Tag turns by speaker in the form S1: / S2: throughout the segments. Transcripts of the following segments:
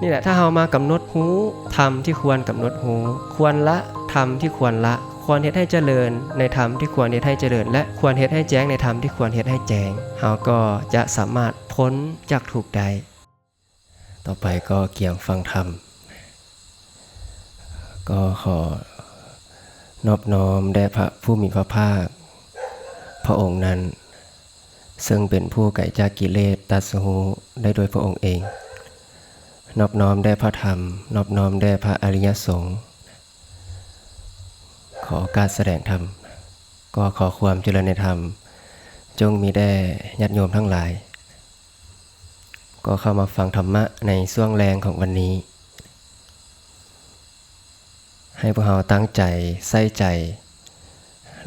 S1: นี่แหละถ้าเรามากำหนดหูธรรมที่ควรกำหนดหูควรละธรรมที่ควรละควรเฮ็ดให้เจริญในธรรมที่ควรเฮ็ดให้เจริญและควรเฮ็ดให้แจ้งในธรรมที่ควรเฮ็ดให้แจ้งเราก็จะสามารถพ้นจากทุกข์ได้ต่อไปก็เกี่ยงฟังธรรมก็ขอนอบน้อมแด่พระผู้มีพระภาคพระองค์นั้นซึ่งเป็นผู้ไกลจากกิเลสตรัสรู้ได้โดยพระองค์เองนอบน้อมแด่พระธรรมนอบน้อมแด่พระอริยสงฆ์ขอการแสดงธรรมก็ขอความเจริญในธรรมจงมีแด่ญาติโยมทั้งหลายก็เข้ามาฟังธรรมะในช่วงแรงของวันนี้ให้พวกเราตั้งใจใส่ใจ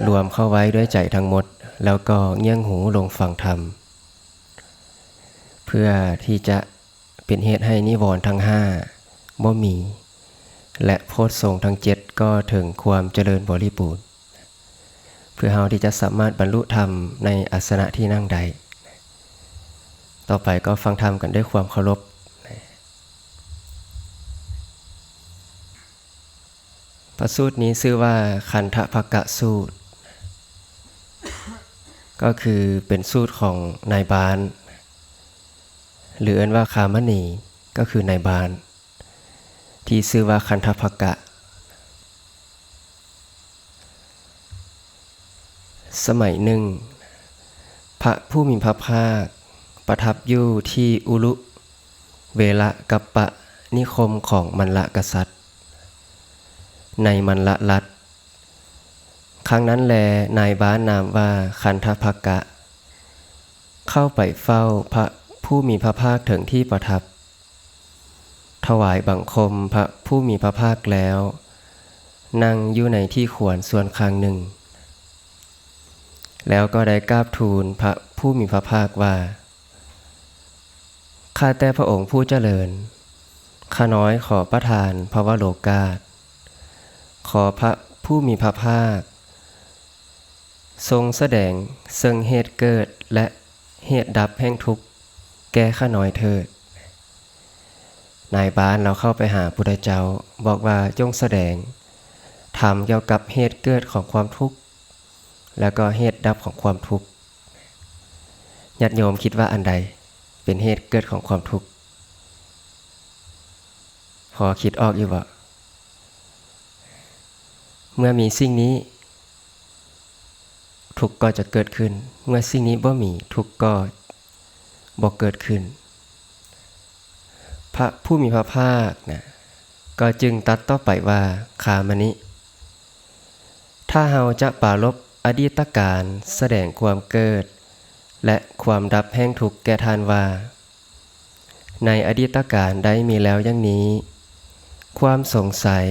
S1: รวมเข้าไว้ด้วยใจทั้งหมดแล้วก็เงี่ยงหูลงฟังธรรมเพื่อที่จะเป็นเหตุให้นิวรณ์ทั้ง5บ่มีและโพชฌงค์ทั้ง7ก็ถึงความเจริญบริบูรณ์เพื่อเราที่จะสามารถบรรลุธรรมในอาสนะที่นั่งใดต่อไปก็ฟังธรรมกันด้วยความเคารพพระสูตรนี้ชื่อว่าคันธภกสูตรก็คือเป็นสูตรของนายบาลหรือเรียกว่าคามณีก็คือนายบาลที่ชื่อว่าคันธภกะสมัยหนึ่งพระผู้มีพระภาคประทับอยู่ที่อุลุเวละกัปปะนิคมของมัลละกษัตริย์ในมัลละรัฐครั้งนั้นแลนายบ้านนามว่าคันธภกะเข้าไปเฝ้าพระผู้มีพระภาคถึงที่ประทับถวายบังคมพระผู้มีพระภาคแล้วนั่งอยู่ในที่ควรส่วนข้างหนึ่งแล้วก็ได้กราบทูลพระผู้มีพระภาคว่าข้าแต่พระองค์ผู้เจริญข้าน้อยขอประทานภวโลกาสขอพระผู้มีพระภาคทรงแสดงซึ่งเหตุเกิดและเหตุดับแห่งทุกข์แก่ข้าน้อยเถิดนายบ้านเราเข้าไปหาพุทธเจ้าบอกว่าจงแสดงธรรมเกี่ยวกับเหตุเกิดของความทุกข์แล้วก็เหตุดับของความทุกข์ญาติโยมคิดว่าอันใดเป็นเหตุเกิดของความทุกข์พอคิดออกอยู่บ่เมื่อมีสิ่งนี้ทุกข์ก็จะเกิดขึ้นเมื่อสิ่งนี้บ่มีทุกข์ก็บ่เกิดขึ้นพระผู้มีพระภาคนะก็จึงตรัสต่อไปว่าคามณิถ้าเราจะปรารภอดีตการแสดงความเกิดและความดับแห่งทุกข์แก่ท่านว่าในอดีตการได้มีแล้วอย่างนี้ความสงสัย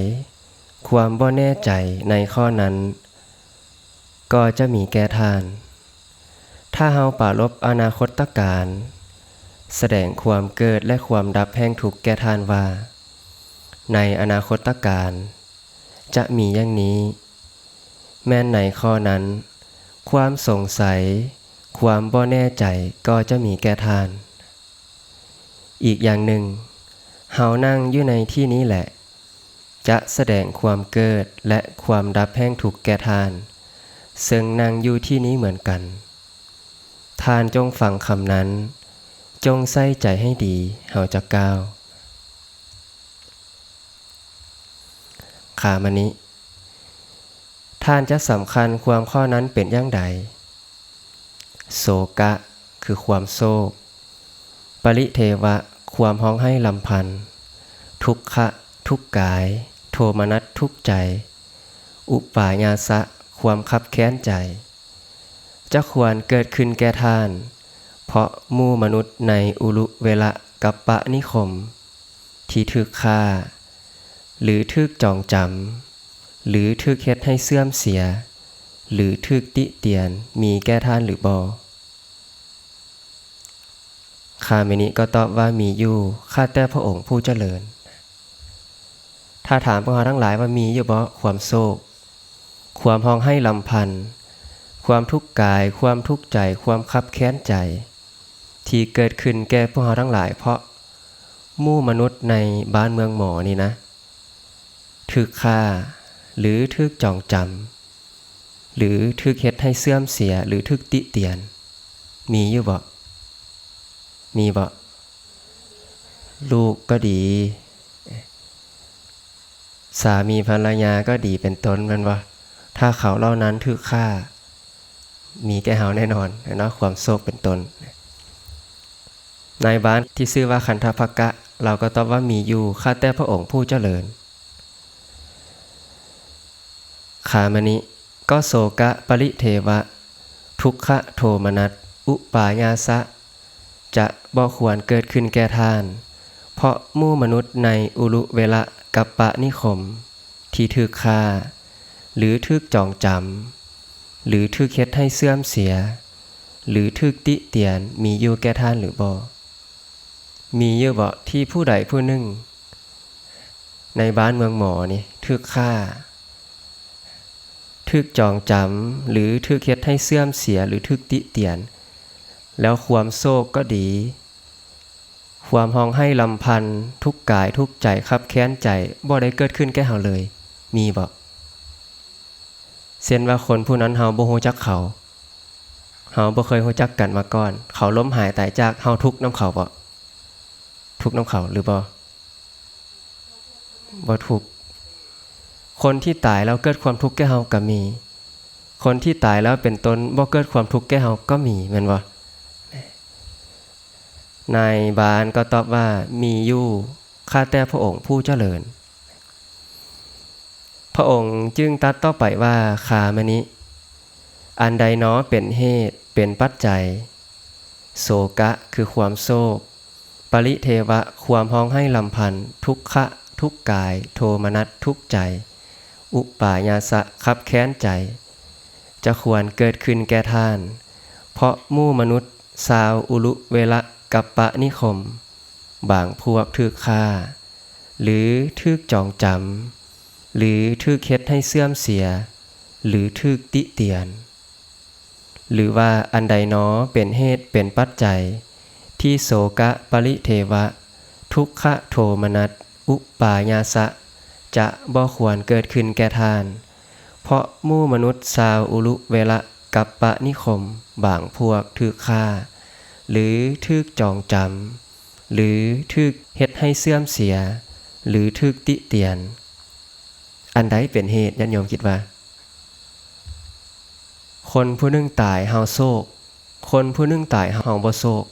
S1: ความบ่แน่ใจในข้อนั้นก็จะมีแก่ท่านถ้าเราปรารภอนาคตการแสดงความเกิดและความดับแห่งทุกข์แก่ท่านว่าในอนาคตการจะมีอย่างนี้แม้ในข้อนั้นความสงสัยความบ่แน่ใจก็จะมีแก่ท่านอีกอย่างหนึ่งเฮานั่งอยู่ในที่นี้แหละจะแสดงความเกิดและความดับแห่งทุกข์แก่ท่านซึ่งนั่งอยู่ที่นี้เหมือนกันท่านจงฟังคำนั้นจงใส่ใจให้ดีเฮาจะกล่าวขามณิท่านจะสำคัญความข้อนั้นเป็นอย่างใดโศกะคือความโศกปริเทวะความห้องให้ลำพันธ์ทุกขะทุกกายโทมนัสทุกใจอุปาญาสะความคับแค้นใจจะควรเกิดขึ้นแก่ท่านเพราะหมู่มนุษย์ในอุลุเวละกัปปะนิคมที่ถูกฆ่าหรือถูกจองจำหรือถูกเฮ็ดให้เสื่อมเสียหรือถูกติเตียนมีแก่ท่านหรือบ่ข้าเมนิก็ตอบว่ามีอยู่ข้าแต่พระองค์ผู้เจริญถ้าถามพวกเราทั้งหลายว่ามีอยู่บ่ความโศกความห้องให้ลำพันธ์ความทุกข์กายความทุกข์ใจความคับแค้นใจที่เกิดขึ้นแก่พวกเราทั้งหลายเพราะ หมู่มนุษย์ในบ้านเมืองหมอนี่นะถูกฆ่าหรือถูกจองจำหรือถูกเฮ็ดให้เสื่อมเสียหรือถูกติเตียนมีอยู่บ่มีบ่ลูกก็ดีสามีภรรยาก็ดีเป็นต้นมันว่าถ้าเขาเหล่านั้นถูกฆ่ามีแก่เฮาแน่นอนเนาะความโศกเป็นต้นนายบ้านที่ชื่อว่าคันธภักกะเราก็ตอบว่ามีอยู่ข้าแต่พระองค์ผู้เจริญขามณิก็โศกะปริเทวะทุกขะโทมนัสอุปายาสะจะบ่ควรเกิดขึ้นแก่ท่านเพราะหมู่มนุษย์ในอุรุเวละกัปปะนิคมที่ถูกฆ่าหรือถูกจองจำหรือถูกเฮ็ดให้เสื่อมเสียหรือถูกติเตียนมีอยู่แก่ท่านหรือบ่มีอยู่บ่ที่ผู้ใดผู้หนึ่งในบ้านเมืองหมอนี่ถูกฆ่าถูกจองจำหรือถูกเฮ็ดให้เสื่อมเสียหรือถูกติเตียนแล้วความโศกก็ดีความห้องให้ลำพันธ์ทุกกายทุกใจคับแค้นใจบ่ได้เกิดขึ้นแก่เฮาเลยมีบ่เช่นว่าคนผู้นั้นเฮาบ่ฮู้จักเขาเฮาบ่เคยรู้จักกันมาก่อนเขาล้มหายตายจากเฮาทุกข์นำเขาบ่ทุกข์นำเขาหรือบ่ทุกข์คนที่ตายแล้วเกิดความทุกข์แก่เฮาก็มีคนที่ตายแล้วเป็นตนบ่เกิดความทุกข์แก่เฮาก็มีแม่นบ่นายบานก็ตอบว่ามีอยู่ข้าแต่พระองค์ผู้เจริญพระองค์จึงตรัสต่อไปว่าขามณิอันใดเนาะเป็นเหตุเป็นปัจจัยโศกะคือความโศกปริเทวะความห้องให้ลำพันธ์ทุกขะทุกกายโทมนัสทุกใจอุปายาสะคับแค้นใจจะควรเกิดขึ้นแก่ท่านเพราะหมู่มนุษย์ชาวอุรุเวละกัปปะนิคมบางพวกถูกฆ่าหรือถูกจองจำหรือถูกเฮ็ดให้เสื่อมเสียหรือถูกติเตียนหรือว่าอันใดเนาะเป็นเหตุเป็นปัจจัยที่โศกะปริเทวะทุกขะโทมนัสอุปายาสะจะบ่ควรเกิดขึ้นแก่ท่านเพราะหมู่มนุษย์ชาวอุรุเวละกัปปะนิคมบางพวกถูกฆ่าหรือถูกจองจำหรือถูกเฮ็ดให้เสื่อมเสียหรือถูกติเตียนอันใดเป็นเหตุญาติโยมคิดว่าคนผู้หนึ่งตายเฮาโศกคนผู้หนึ่งตายเฮาบ่โศก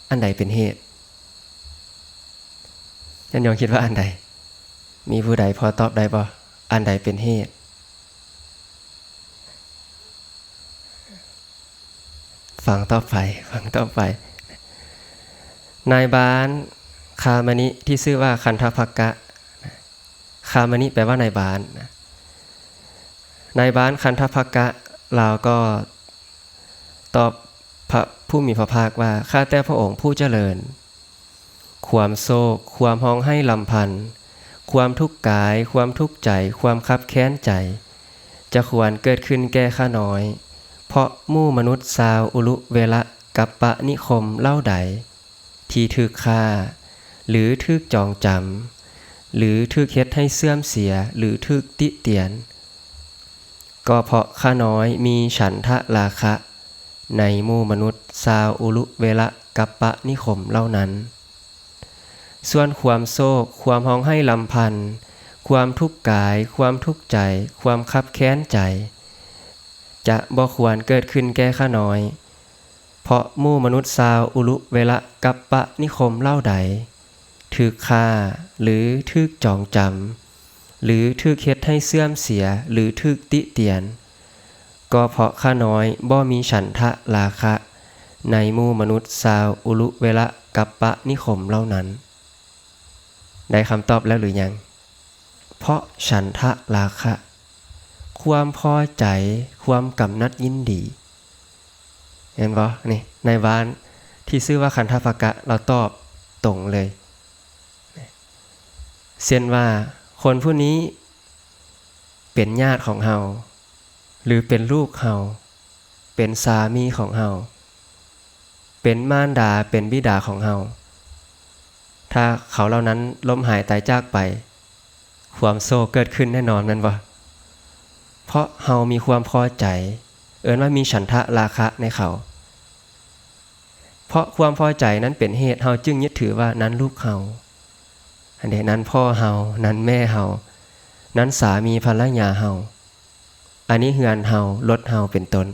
S1: อันใดเป็นเหตุญาติโยมคิดว่าอันใดมีผู้ใดพอตอบได้บ่อันใดเป็นเหตุฟังต่อไปนายบ้านคามณิที่ชื่อว่าคันธภักกะคามณิแปลว่านายบ้านนายบ้านคันธภักกะเราก็ตอบพระผู้มีพระภาคว่าข้าแต่พระองค์ผู้เจริญความโศกความห้องให้ลำพันธ์ความทุกข์กายความทุกข์ใจความคับแค้นใจจะควรเกิดขึ้นแก่ข้าน้อยเพราะหมู่มนุษย์ชาวอุรุเวละกัปปะนิคมเล่าใดที่ถูกฆ่าหรือถูกจองจำหรือถูกเฮ็ดให้เสื่อมเสียหรือถูกติเตียนก็เพราะข้าน้อยมีฉันทะราคะในหมู่มนุษย์ชาวอุรุเวละกัปปะนิคมเหล่านั้นส่วนความโศกความห้องให้ลำพันธ์ความทุกข์กายความทุกข์ใจความคับแค้นใจจะบ่ควรเกิดขึ้นแก่ข้าน้อยเพราะหมู่มนุษย์ชาวอุรุเวละกัปปะนิคมเล่าใดถูกฆ่าหรือถูกจองจำหรือถูกเฮ็ดให้เสื่อมเสียหรือถูกติเตียนก็เพราะข้าน้อยบ่มีฉันทะราคะในหมู่มนุษย์ชาวอุรุเวละกัปปะนิคมเหล่านั้นได้คำตอบแล้วหรือยังเพราะฉันทะราคะความพอใจความกำนัดยินดีเห็นบ่นี่ในบ้านที่ชื่อว่าคันธภักกะเราตอบตรงเลยเช่นว่าคนผู้นี้เป็นญาติของเฮาหรือเป็นลูกเฮาเป็นสามีของเฮาเป็นมารดาเป็นบิดาของเฮา ถ้าเขาเหล่านั้นล้มหายตายจากไปความโศกเกิดขึ้นแน่นอนนั่นวะเพราะเฮามีความพอใจว่ามีฉันทะราคะในเขาเพราะความพอใจนั้นเป็นเหตุเฮาจึงยึดถือว่านั้นลูกเฮาอันเดนั้นพ่อเฮานั้นแม่เฮานั้นสามีภรรยาเฮาอันนี้เฮือนเฮารถเฮาเป็นต้น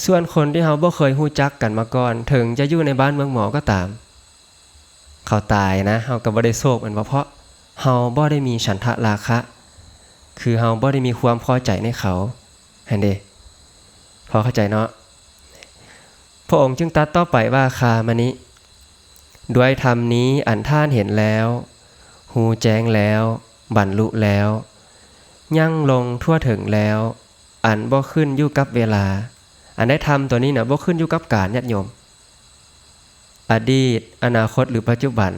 S1: ส่วนคนที่เฮาบ่เคยฮู้จักกันมาก่อนถึงจะอยู่ในบ้านเมืองหมอก็ตามเขาตายนะเฮาก็บ่ได้โศกมันเพราะเฮาบ่ได้มีฉันทะราคะคือเฮาบ่ได้มีความพอใจในเขาหั่นเด้พอเข้าใจเนาะพระองค์จึงตรัสต่อไปว่าคามนิด้วยธรรมนี้อันท่านเห็นแล้วหูแจ้งแล้วบรรลุแล้วยั่งลงทั่วถึงแล้วอันบ่ขึ้นอยู่กับเวลาอันได้ธรรมตัวนี้นะบ่ขึ้นอยู่กับกาลญาติโยมอดีตอนาคตหรือปัจจุบัน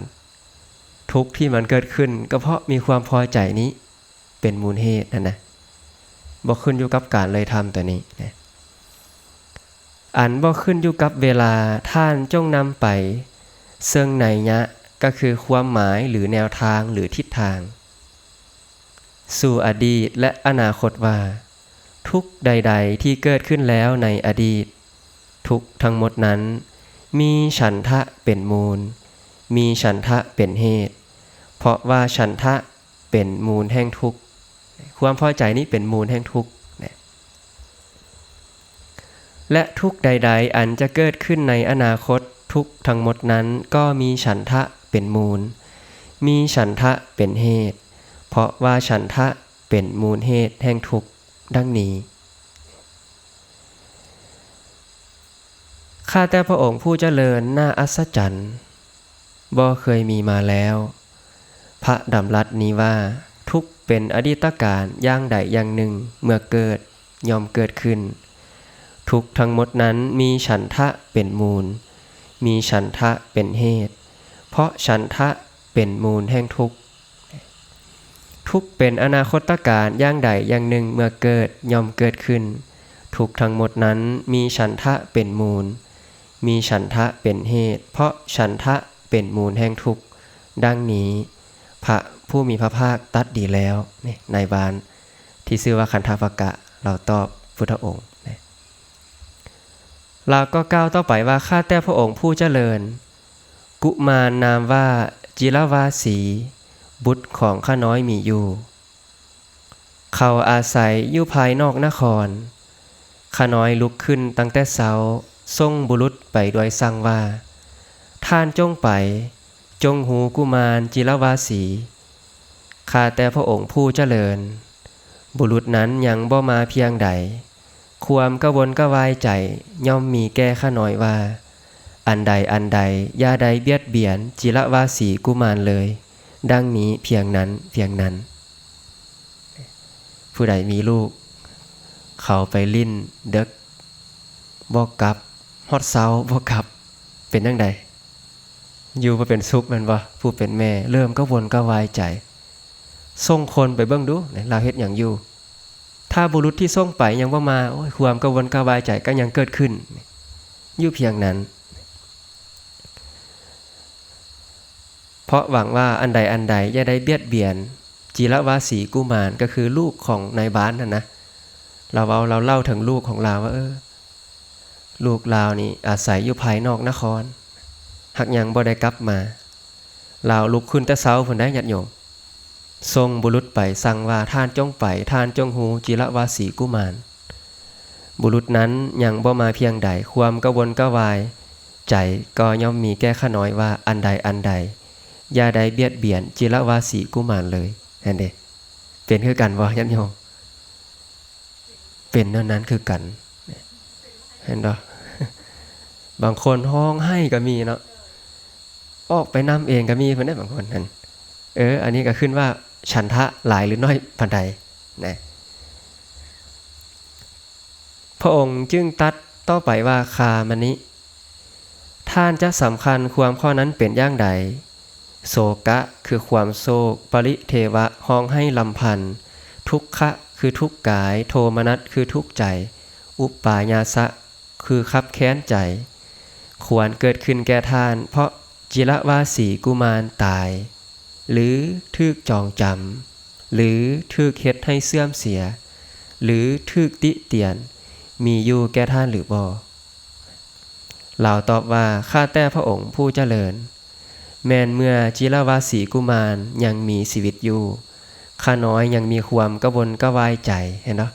S1: ทุกที่มันเกิดขึ้นก็เพราะมีความพอใจนี้เป็นมูลเหตุนั่นนะบ่ขึ้นอยู่กับกาลเลยธรรมตัวนี้นะอันบ่ขึ้นอยู่กับเวลาท่านจงนำไปซึ่งนัยยะก็คือความหมายหรือแนวทางหรือทิศทางสู่อดีตและอนาคตว่าทุกใดๆที่เกิดขึ้นแล้วในอดีตทุกทั้งหมดนั้นมีฉันทะเป็นมูลมีฉันทะเป็นเหตุเพราะว่าฉันทะเป็นมูลแห่งทุกข์ความพอใจนี้เป็นมูลแห่งทุกข์และทุกใดๆอันจะเกิดขึ้นในอนาคตทุกทั้งหมดนั้นก็มีฉันทะเป็นมูลมีฉันทะเป็นเหตุเพราะว่าฉันทะเป็นมูลเหตุแห่งทุกข์ดังนี้ข้าแต่พระองค์ผู้เจริญน่าอัศจรรย์บ่เคยมีมาแล้วพระดำรัสนี้ว่าทุกเป็นอดีตการอย่างใดอย่างหนึ่งเมื่อเกิดย่อมเกิดขึ้นทุกทั้งหมดนั้นมีฉันทะเป็นมูลมีฉันทะเป็นเหตุเพราะฉันทะเป็นมูลแห่งทุกข์ทุกเป็นอนาคตการอย่างใดอย่างหนึ่งเมื่อเกิดย่อมเกิดขึ้นทุกทั้งหมดนั้นมีฉันทะเป็นมูลมีฉันทะเป็นเหตุเพราะฉันทะเป็นมูลแห่งทุกข์ดังนี้พระผู้มีพระภาคตรัสดีแล้วในบานที่ชื่อว่าคันธปกะเราตอบพุทธองค์เราก็กล่าวต่อไปว่าข้าแต่พระองค์ผู้เจริญกุมารนามว่าจิรวาสีบุตรของข้าน้อยมีอยู่เขาอาศัยอยู่ภายนอกนครข้าน้อยลุกขึ้นตั้งแต่เช้าส่งบุรุษไปด้วยสั่งว่าท่านจงไปจงหูกุมารจิรวาสีข้าแต่พระองค์ผู้เจริญบุรุษนั้นยังบ่มาเพียงใดความกระวนกระวายใจย่อมมีแก่ข้าน้อยว่าอันใดอย่าใดเบียดเบียนจิรวาสีกุมารเลยดังนี้เพียงนั้นผู้ใดมีลูกเขาไปลิ้นเด็กบอกกลับฮอดเซาบอกกลับเป็นจังใดอยู่บ่เป็นสุขมันบ่ผู้เป็นแม่เริ่มก็วนก็วายใจส่งคนไปเบิ่งดูเราเฮ็ดหยังอยู่ถ้าบุรุษที่ส่งไปยังบ่มาความกังวลกวายใจก็ยังเกิดขึ้นอยู่เพียงนั้นเพราะหวังว่าอันใดอย่าได้เบียดเบียนจิรวาสีกุมารก็คือลูกของนายบ้านนั่นนะเราเล่าถึงลูกของเราว่าลูกเรานี่อาศัยอยู่ภายนอกนครหักยังบ่ได้กลับมาเราลุกขึ้นแต่เช้าพุ่นได้ญาติโยมทรงบุรุษไปสั่งว่าท่านจงไปท่านจงหูจิรวาสีกุมารบุรุษนั้นยังบ่มาเพียงใดความกระวนกระวายใจก็ย่อมมีแก้ข้าน้อยว่าอันใดอย่าได้เบียดเบียนจิรวาสีกุมารเลยนั่นเด้เป็นคือกันบ่ญาติโยมเป็นนั้นคือกันเห็นบ่บางคนห้องให้ก็มีเนาะออกไปนำเองก็มีเพิ่นได้บางคนนั่นอันนี้ก็ขึ้นว่าฉันทะหลายหรือน้อยปานใดนะพระองค์จึงตรัสต่อไปว่าคามนิท่านจะสำคัญความข้อนั้นเป็นอย่างใดโศกะคือความโศกปริเทวะห้องให้ลำพันทุกขะคือทุกข์กายโทมนัสคือทุกข์ใจอุปปายาสะคือคับแค้นใจ ควรเกิดขึ้นแก่ท่านเพราะจิรวาสีกุมารตายหรือถูกจองจำหรือถูกเฮ็ดให้เสื่อมเสียหรือถูกติเตียนมีอยู่แก่ท่านหรือบ่เราตอบว่าข้าแต่พระองค์ผู้เจริญแม้นเมื่อจิรวาสีกุมารยังมีชีวิตอยู่ข้าน้อยยังมีความกระวนกระวายใจเห็นเนาะ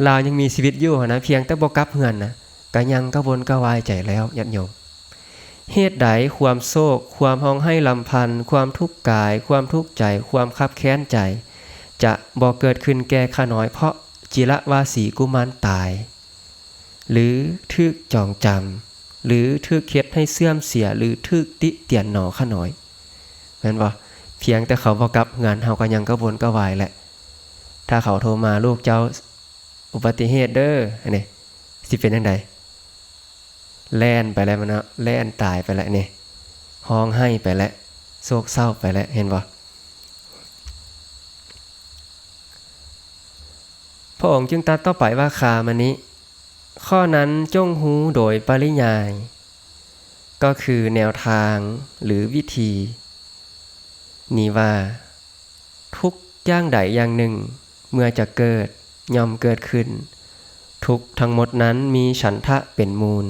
S1: เรายังมีชีวิตอยู่นะเพียงแต่บ่กลับเฮือนนะก็ยังกระวนกระวายใจแล้วญาติโยมเหตุใดความโศกความห้องไห้ลำพันธ์ความทุกข์กายความทุกข์ใจความคับแค้นใจจะบ่เกิดขึ้นแก่ข้าน้อยเพราะจิรวาสีกุมารตายหรือถูกจองจำหรือถูกเฮ็ดให้เสื่อมเสียหรือถูกติเตียนหนอข้าน้อยแม่นบ่เพียงแต่เขาบ่กลับงานเฮาก็ยังกระวนกระวายแหละถ้าเขาโทรมาลูกเจ้าอุบัติเหตุเด้ออันนี้สิเป็นจังได๋แล่นไปแล้วมันเนาะแล่นตายไปแล้วนี่ร้องไห้ไปแล้วโศกเศร้าไปแล้วเห็นบ่พระองค์จึงตรัสต่อไปว่าคามนิข้อนั้นจงหูโดยปริยายก็คือแนวทางหรือวิธีนี้ว่าทุกอย่างใดอย่างหนึ่งเมื่อจะเกิดย่อมเกิดขึ้นทุกทั้งหมดนั้นมีฉันทะเป็นมูล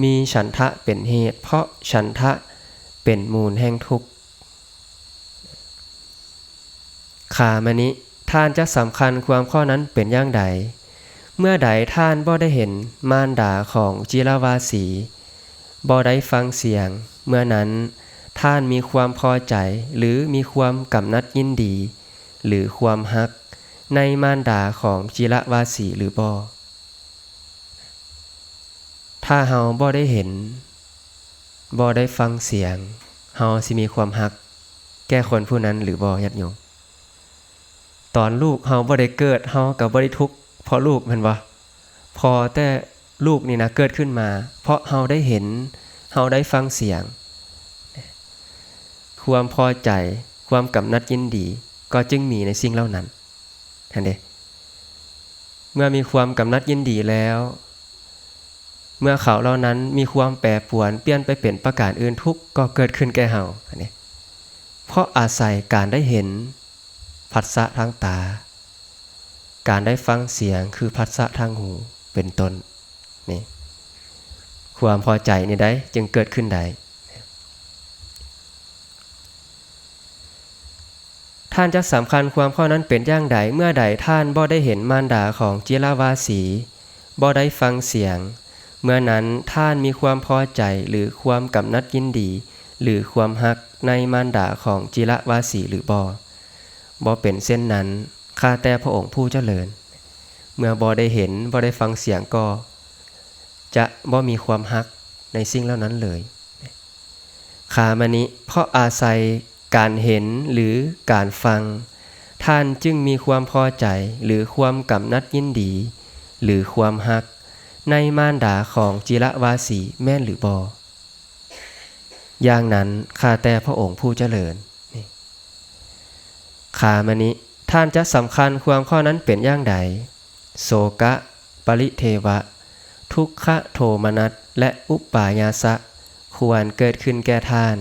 S1: มีฉันทะเป็นเหตุเพราะฉันทะเป็นมูลแห่งทุกข์ขามนิท่านจะสำคัญความข้อนั้นเป็นอย่างใดเมื่อใดท่านบ่ได้เห็นมารดาของจิรวาสีบ่ได้ฟังเสียงเมื่อนั้นท่านมีความพอใจหรือมีความกำนัดยินดีหรือความฮักในมารดาของจิรวาสีหรือบ่ถ้าเฮาบ่ได้เห็นบ่ได้ฟังเสียงเฮาสิมีความฮักแก่คนผู้นั้นหรือบ่ญาติโยมตอนลูกเฮาบ่ได้เกิดเฮาก็บ่ได้ทุกข์เพราะลูกแม่นบ่พอแต่ลูกนี่นะเกิดขึ้นมาเพราะเฮาได้เห็นเฮาได้ฟังเสียงความพอใจความกำนัดยินดีก็จึงมีในสิ่งเหล่านั้นหั่นเด้เมื่อมีความกำนัดยินดีแล้วเมื่อเขาเหล่านั้นมีความแปรปรวนเปลี่ยนไปเป็นประการอื่นทุกข์ก็เกิดขึ้นแก่เฮาอันนี้เพราะอาศัยการได้เห็นผัสสะทางตาการได้ฟังเสียงคือผัสสะทางหูเป็นต้นนี่ความพอใจนี่ได้จึงเกิดขึ้นได้ท่านจะสำคัญความข้อนั้นเป็นอย่างใดเมื่อใดท่านบ่ได้เห็นมารดาของจิรวาสีบ่ได้ฟังเสียงเมื่อนั้นท่านมีความพอใจหรือความกำนัดยินดีหรือความฮักในมารดาของจิรวาสีหรือบ่เป็นเส้นนั้นข้าแต่พระองค์ผู้เจริญเมื่อบ่ได้เห็นบ่ได้ฟังเสียงก็จะบ่มีความฮักในสิ่งเหล่านั้นเลยขามนิเพราะอาศัยการเห็นหรือการฟังท่านจึงมีความพอใจหรือความกำนัดยินดีหรือความฮักในมารดาของจิรวาสีแม่นหรือบ่อย่างนั้นข้าแต่พระองค์ผู้เจริญขามนิท่านจะสำคัญความข้อนั้นเป็นอย่างใดโสกะปริเทวะทุกขโทมนัสและอุปปายาสะควรเกิดขึ้นแก่ท่าน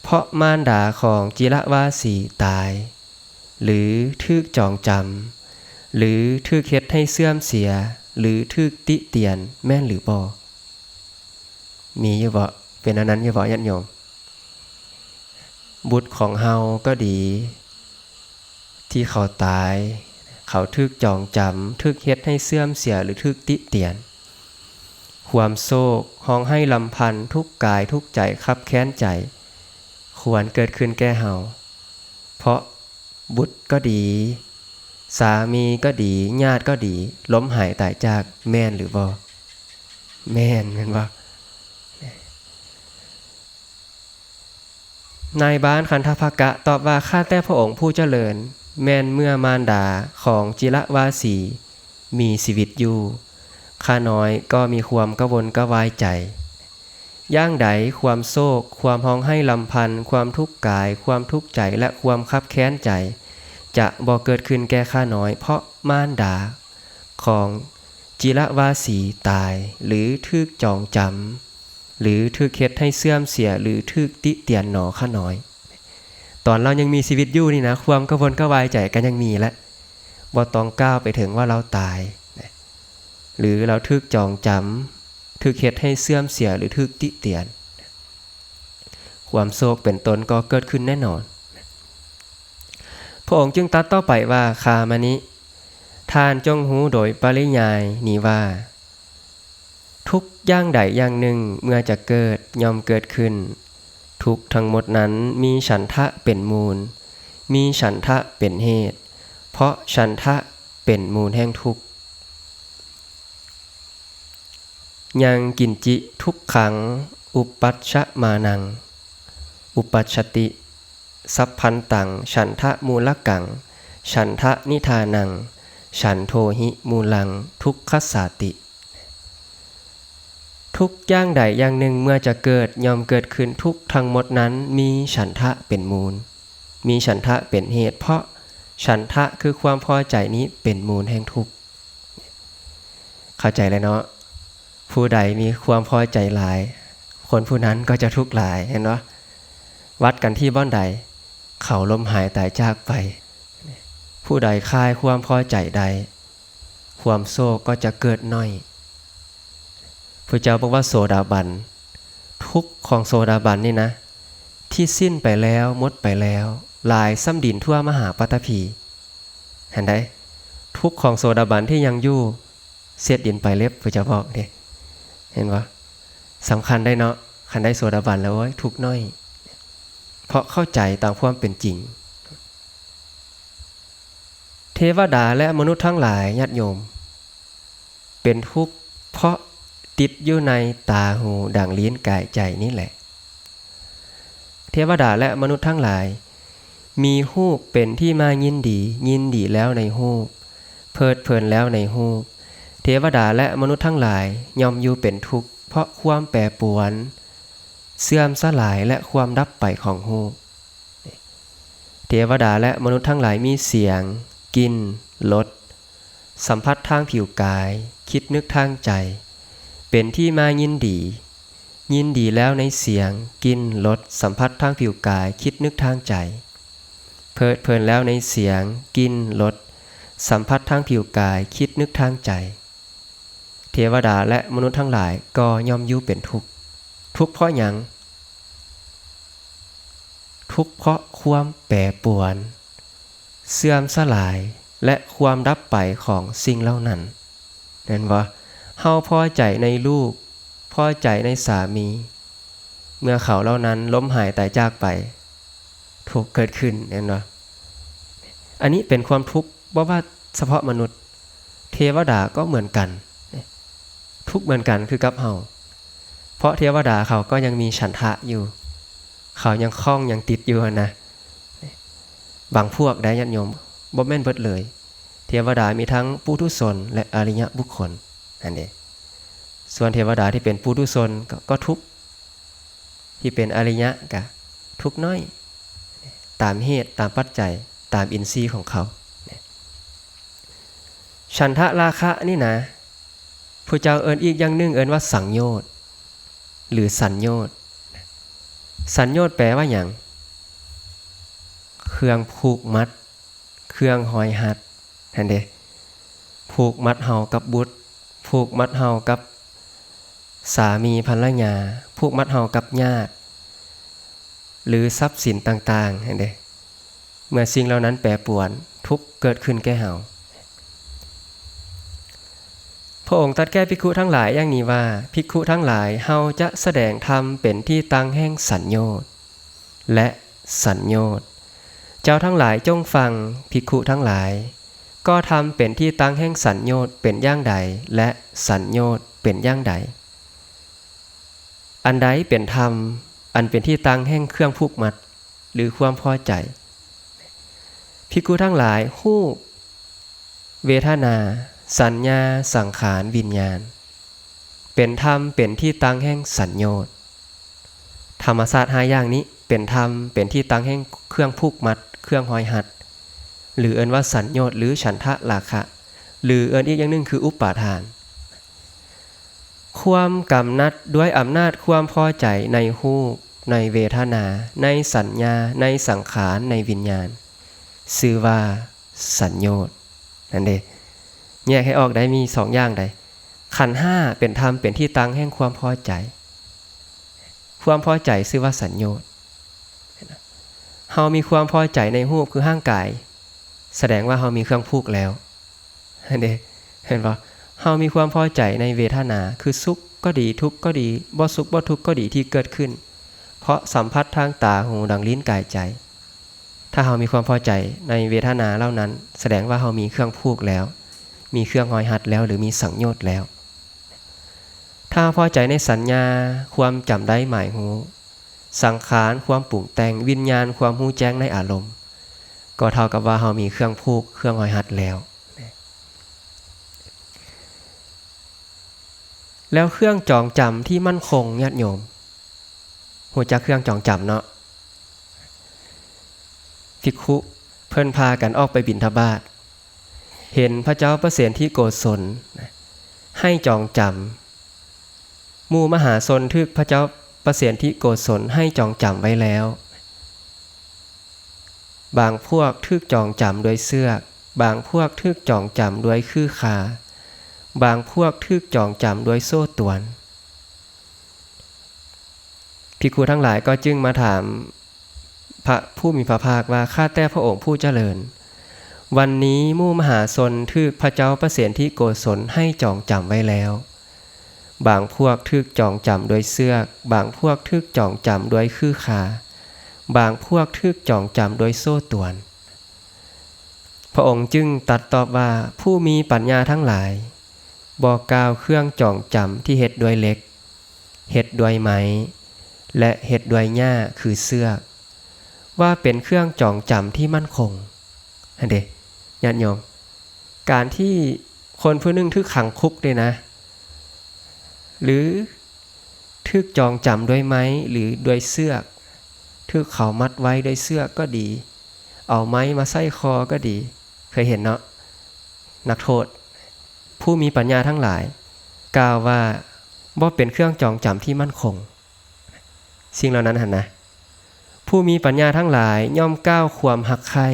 S1: เพราะมารดาของจิรวาสีตายหรือถูกจองจำหรือถูกเฮ็ดให้เสื่อมเสียหรือถูกติเตียนแม่นหรือบ่มีอยู่บ่เป็นอันนั้นอยู่บ่ญาติโยมบุตรของเฮาก็ดีที่เขาตายเขาถูกจองจำถูกเฮ็ดให้เสื่อมเสียหรือถูกติเตียนความโศกห้องให้ลำพันทุกกายทุกใจคับแค้นใจควรเกิดขึ้นแก่เฮาเพราะบุตรก็ดีสามีก็ดีญาติก็ดีล้มหายตายจากแม่นหรือบ่แม่นแม่นบ่นายบ้านคันธภกะตอบว่าข้าแต่พระองค์ผู้เจริญแม่นเมื่อมารดาของจิรวาสีมีชีวิตอยู่ข้าน้อยก็มีความกระวนกระวายใจย่างใดความโศกความห้องไห้ลำพันความทุกข์กายความทุกข์ใจและความคับแค้นใจจะบ่เกิดขึ้นแก่ข้าน้อยเพราะมารดาของจิรวาสีตายหรือถูกจองจ หรือทึกเฮ็ดให้เสื่อมเสียหรือทึกติเตียนหนอข้าน้อยตอนเรายังมีชีวิตอยู่นี่นะความกระวนกระวายใจกันยังมีและบ่ต้องก้าวไปถึงว่าเราตายหรือเราทึกจองจำทึกเฮ็ดให้เสื่อมเสียหรือทึกติเตียนความโศกเป็นต้นก็เกิดขึ้นแน่นอนพระองค์จึงตรัสต่อไปว่าคามนิท่านจงหูโดยปริยายนี้ว่าทุกอย่างใดอย่างหนึ่งเมื่อจะเกิดย่อมเกิดขึ้นทุกทั้งหมดนั้นมีฉันทะเป็นมูลมีฉันทะเป็นเหตุเพราะฉันทะเป็นมูลแห่งทุกข์ยังกินจิทุกขังอุปัชชมานังอุปัชชติสัพพันตังฉันทะมูลกังฉันทะนิทานังฉันโทหิมูลังทุกขสาติทุกอย่างใดอย่างหนึ่งเมื่อจะเกิดย่อมเกิดขึ้นทุกทั้งหมดนั้นมีฉันทะเป็นมูลมีฉันทะเป็นเหตุเพราะฉันทะคือความพอใจนี้เป็นมูลแห่งทุกข์เข้าใจแล้วเนาะผู้ใดมีความพอใจหลายคนผู้นั้นก็จะทุกข์หลายเห็นเนาะวัดกันที่บ้านใดเขาล้มหายตายจากไปผู้ใดคลายความพอใจใดความโศกก็จะเกิดน้อยพระเจ้าบอกว่าโสดาบันทุกข์ของโสดาบันนี่นะที่สิ้นไปแล้วหมดไปแล้วลายซ้ำดินทั่วมหาปฐพีเห็นได้ทุกข์ของโสดาบันที่ยังอยู่เสียดดินไปเล็บพระเจ้าบอกดิเห็นปะสำคัญได้เนาะคันได้โสดาบันแล้วทุกข์น้อยเพราะเข้าใจตามความเป็นจริงเทวดาและมนุษย์ทั้งหลายญาติโยมเป็นทุกข์เพราะติดอยู่ในตาหูดั่งลิ้นกายใจนี่แหละเทวดาและมนุษย์ทั้งหลายมีรูปเป็นที่มายินดีแล้วในรูปเพลิดเพลินแล้วในรูปเทวดาและมนุษย์ทั้งหลายย่อมอยู่เป็นทุกข์เพราะความแปรปรวนเสื่อมสลายและความดับไปของรูปเทวดาและมนุษย์ทั้งหลายมีเสียงกลิ่นรสสัมผัสทางผิวกายคิดนึกทางใจเป็นที่มายินดีแล้วในเสียงกลิ่นรสสัมผัสทางผิวกายคิดนึกทางใจเพลิดเพลินแล้วในเสียงกลิ่นรสสัมผัสทางผิวกายคิดนึกทางใจเทวดาและมนุษย์ทั้งหลายก็ย่อมอยู่เป็นทุกข์ทุกข์เพราะหยังทุกข์เพราะความแปรปรวนเสื่อมสลายและความดับไปของสิ่งเหล่านั้นนั่นว่าเฮาพอใจในลูกพอใจในสามีเมื่อเขาเหล่านั้นล้มหายตายจากไปทุกข์เกิดขึ้นนั่นว่าอันนี้เป็นความทุกข์บ่ว่าเฉพาะมนุษย์เทวดาก็เหมือนกันทุกข์เหมือนกันคือกับเฮาเพราะเทวดาเขาก็ยังมีฉันทะอยู่เขายังคล้องยังติดอยู่นะบางพวกได้ญาติโยมบ่แม่นเบิดเลยเทวดามีทั้งปุถุชนและอริยบุคคลอันนี้ส่วนเทวดาที่เป็นปุถุชนก็ทุกข์ที่เป็นอริยะก็ทุกข์น้อยตามเหตุตามปัจจัยตามอินทรีย์ของเขาฉันทะราคะนี่นะพระเจ้าเอิ้นอีกอย่างนึงเอิ้นว่าสังโยชน์หรือสัญโยชน์สัญโยชน์แปลว่าหยังเครื่องผูกมัดเครื่องหอยหัดนั่นเด้ผูกมัดเฮากับบุตรผูกมัดเฮากับสามีภรรยาผูกมัดเฮากับญาติหรือทรัพย์สินต่างๆนั่นเด้เมื่อสิ่งเหล่านั้นแปรปรวนทุกข์เกิดขึ้นแก่เฮาพระองค์ตรัสแก่ภิกขุทั้งหลายอย่างนี้ว่าภิกขุทั้งหลายเฮาจะแสดงธรรมเป็นที่ตั้งแห่งสัญโยชน์และสัญโยชน์เจ้าทั้งหลายจงฟังภิกขุทั้งหลายก็ทำเป็นที่ตั้งแห่งสัญโยชน์เป็นอย่างใดและสัญโยชน์เป็นอย่างใดอันใดเป็นธรรมอันเป็นที่ตั้งแห่งเครื่องผูกมัดหรือความพอใจภิกขุทั้งหลายฮู้เวทนาสัญญาสังขารวิญญาณเป็นธรรมเป็นที่ตั้งแห่งสัญโยชน์ธรรมศาสตร์5อย่างนี้เป็นธรรมเป็นที่ตั้งแห่งเครื่องผูกมัดเครื่องหอยหัดหรือเอิ้นว่าสัญโยชน์หรือฉันทะราคะหรือเอิ้นอีกอย่างนึงคืออุปาทาน ความกำหนัดด้วยอำนาจความพอใจในรูปในเวทนาในสัญญาในสังขารในวิญญาณชื่อว่าสัญโยชน์นั่นเด้แยกให้ออกได้มี2อย่างใดขันธ์5เป็นธรรมเป็นที่ตั้งแห่งความพอใจความพอใจชื่อว่าสัญโยชน์เฮามีความพอใจในรูปคือร่างกายแสดงว่าเฮามีเครื่องผูกแล้วนั่นเด้เห็นบ่เฮามีความพอใจในเวทนาคือสุขก็ดีทุกข์ก็ดีบ่สุขบ่ทุกข์ก็ดีที่เกิดขึ้นเพราะสัมผัสทางตาหูดังลิ้นกายใจถ้าเฮามีความพอใจในเวทนาเหล่านั้นแสดงว่าเฮามีเครื่องผูกแล้วมีเครื่องห้อยหัดแล้วหรือมีสังโยชน์แล้วถ้าพอใจในสัญญาความจำได้หมายหูสังขารความปรุงแต่งวิญญาณความรู้แจ้งในอารมณ์ก็เท่ากับว่าเฮามีเครื่องผูกเครื่องห้อยหัดแล้วแล้วเครื่องจองจำที่มั่นคงญาติโยมหัวจักเครื่องจองจำเนาะภิกขุเพิ่นพากันออกไปบิณฑบาตเห็นพระเจ้าประเสนที่โกศลให้จองจำหมู่มหาชนทึกพระเจ้าประเสนที่โกศลให้จองจำไว้แล้วบางพวกทึกจองจำด้วยเสือกบางพวกทึกจองจำด้วยคือขาบางพวกทึกจองจำด้วยโซ่ตรวนภิกขุทั้งหลายก็จึงมาถามพระผู้มีพระภาคว่าข้าแต่พระองค์ผู้เจริญวันนี้หมู่มหาชนทึกพระเจ้าประเสนที่โกศลให้จองจำไว้แล้วบางพวกทึกจองจำด้วยเสือกบางพวกทึกจองจำด้วยคือขาบางพวกทึกจองจำด้วยโซ่ตรวนพระองค์จึงตรัสตอบว่าผู้มีปัญญาทั้งหลายบอกกล่าวเครื่องจองจำที่เฮ็ดด้วยเหล็กเฮ็ดด้วยไม้และเฮ็ดด้วยหญ้าคือเสือกว่าเป็นเครื่องจองจำที่มั่นคงอันเดญาติโยมการที่คนผู้หนึ่งทึกขังคุกเลยนะหรือทึกจองจำด้วยไม้หรือด้วยเสือกทึกเขามัดไว้ด้วยเสือกก็ดีเอาไม้มาใส่คอก็ดีเคยเห็นเนาะนักโทษผู้มีปัญญาทั้งหลายกล่าวว่าบ่เป็นเครื่องจองจำที่มั่นคงสิ่งเหล่านั้นหั่นนะผู้มีปัญญาทั้งหลายย่อมก้าวความหักใคร่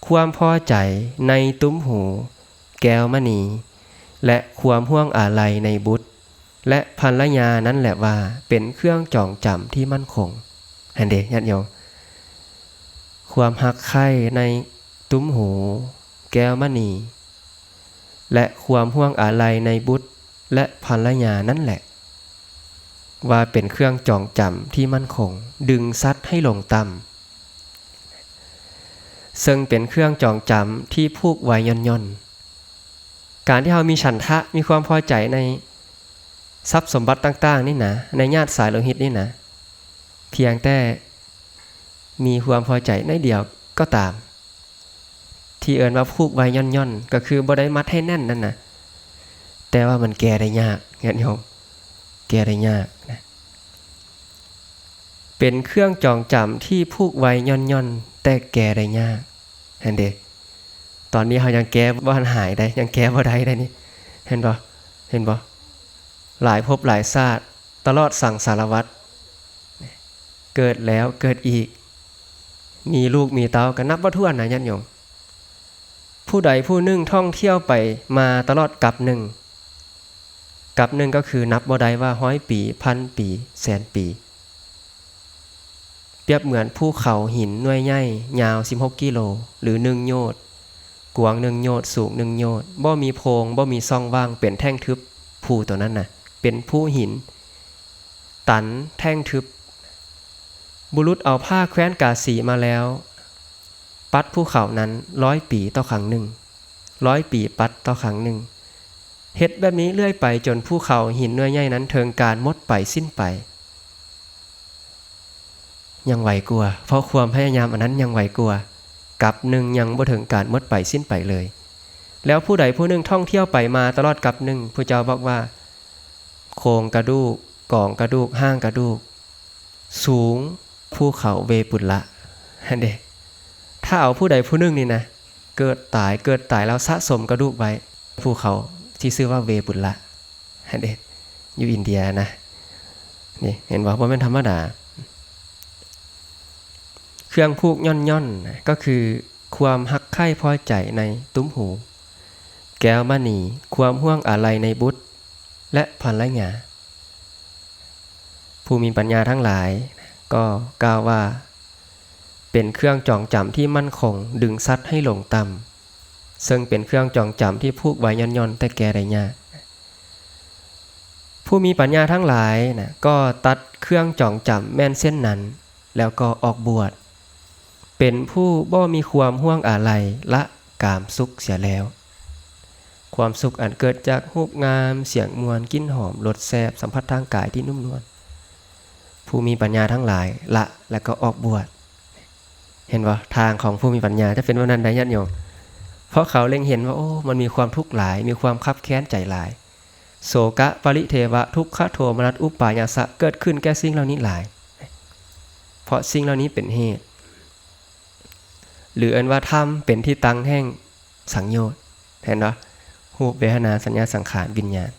S1: ความพอใจในตุ้มหูแก้วมณีและความห่วงอาลัยในบุตรและภรรยานั้นแหละว่าเป็นเครื่องจองจำที่มั่นคงอันเดญาติโยมความหักใคร่ในตุ้มหูแก้วมณีและความห่วงอาลัยในบุตรและภรรยานั่นแหละว่าเป็นเครื่องจองจำที่มั่นคงดึงซัดให้ลงต่ำซึ่งเป็นเครื่องจองจำที่ผูกไว้ย่อนๆการที่เรามีฉันทะมีความพอใจในทรัพย์สมบัติต่างๆนี่นะในญาติสายโลหิตนี่นะเพียงแต่มีความพอใจในเดียวก็ตามที่เอิ้นว่าผูกไว้ย่อนๆก็คือบ่ได้มัดให้แน่นนั่นนะแต่ว่ามันแก้ได้ยากญาติโยมแก้ได้ยากนะเป็นเครื่องจองจำที่ผูกไว้ย่อนๆแต่แก้ได้ยากเห็นเด้ตอนนี้เขายังแก้บ่หายได้ยังแก้บ่ได้ได้นี่เห็นบ่หลายภพหลายชาติตลอดสังสารวัฏเกิดแล้วเกิดอีกมีลูกมีเต้าก็นับบ่ถ้วนนะญาติโยมผู้ใดผู้หนึ่งท่องเที่ยวไปมาตลอดกับหนึ่งก็คือนับบ่ได้ว่า100 ปีพันปีแสนปีเปรียบเหมือนภูเขาหินหน่วยใหญ่ยาว16กิโลหรือ1โยชน์กว้าง1โยชน์สูง1โยชน์บ่มีโพรงบ่มีช่องว่างเป็นแท่งทึบภูตัวนั้นน่ะเป็นภูหินตันแท่งทึบบุรุษเอาผ้าแคว้นกาสีมาแล้วปัดภูเขานั้น100 ปีต่อครั้งหนึ่ง100 ปีปัดต่อครั้งหนึ่งเฮ็ดแบบนี้เรื่อยไปจนภูเขาหินหน่วยใหญ่นั้นเทิงการหมดไปสิ้นไปยังไหวกลัวเพราะความพยายามอันนั้นยังไหวกลัวกับหนึ่งยังบ่ถึงการหมดไปสิ้นไปเลยแล้วผู้ใดผู้หนึ่งท่องเที่ยวไปมาตลอดกับหนึ่งพระเจ้าบอกว่าโครงกระดูกกองกระดูกห้างกระดูกสูงภูเขาเวปุลละอันเดถ้าเอาผู้ใดผู้หนึ่งนี่นะเกิดตายแล้วสะสมกระดูกไว้ภูเขาที่ชื่อว่าเวปุลละอันเด อยู่อินเดียนะนี่เห็นว่าบ่แม่นธรรมดาเครื่องผูกย่อนๆก็คือความฮักใคร่พอใจในตุ้มหูแก้วมณีความห่วงอาลัยในบุตรและภรรยาผู้มีปัญญาทั้งหลายก็กล่าวว่าเป็นเครื่องจองจำที่มั่นคงดึงซัดให้ลงต่ำซึ่งเป็นเครื่องจองจำที่ผูกไว้ย่อนๆแต่แก้ได้ยากผู้มีปัญญาทั้งหลายนะก็ตัดเครื่องจองจำแม่นเส้นนั้นแล้วก็ออกบวชเป็นผู้บ่มีความห่วงอาลัยละกามสุขเสียแล้วความสุขอันเกิดจากรูปงามเสียงมวลกลิ่นหอมรสแซ่บสัมผัสทางกายที่นุ่มนวลผู้มีปัญญาทั้งหลายละแล้วก็ออกบวชเห็นว่าทางของผู้มีปัญญาจะเป็นว่านั้นได้ญาติโยมเพราะเขาเล็งเห็นว่าโอ้มันมีความทุกข์หลายมีความคับแค้นใจหลายโศกะปริเทวะทุกขโทมนัสอุปปายาสะเกิดขึ้นแก่สิ่งเหล่านี้หลายเพราะสิ่งเหล่านี้เป็นเหตุหรืออันว่าธรรมเป็นที่ตั้งแห่งสังโยชน์เห็นเนาะรูปเวทนาสัญญาสังขารวิญญาณ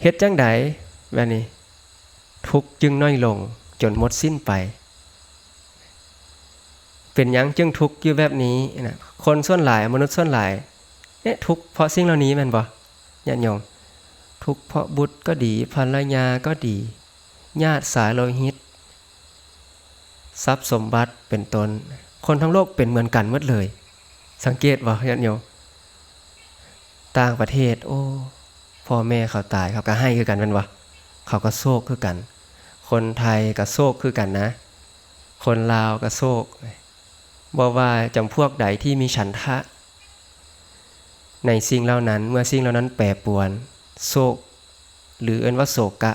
S1: เฮ็ดจังใดแบบนี้ทุกข์จึงน้อยลงจนหมดสิ้นไปเป็นหยังจึงทุกข์อยู่แบบนี้นะคนส่วนหลายมนุษย์ส่วนหลายเนี่ยทุกข์เพราะสิ่งเหล่านี้แม่นบ่ญาติโยมทุกข์เพราะบุตรก็ดีภรรยาก็ดีญาติสายโลหิตทรัพย์สมบัติเป็นต้นคนทั้งโลกเป็นเหมือนกันหมดเลยสังเกตบ่ญาติโยมต่างประเทศโอ้พ่อแม่เขาตายเขาก็ให้คือกันแม่นบ่เขาก็โศกคือกันคนไทยก็โศกคือกันนะคนลาวก็โศกบ่ว่าจำพวกใดที่มีฉันทะในสิ่งเหล่านั้นเมื่อสิ่งเหล่านั้นแปรปรวนโศกหรือเอิ้นว่าโศกะ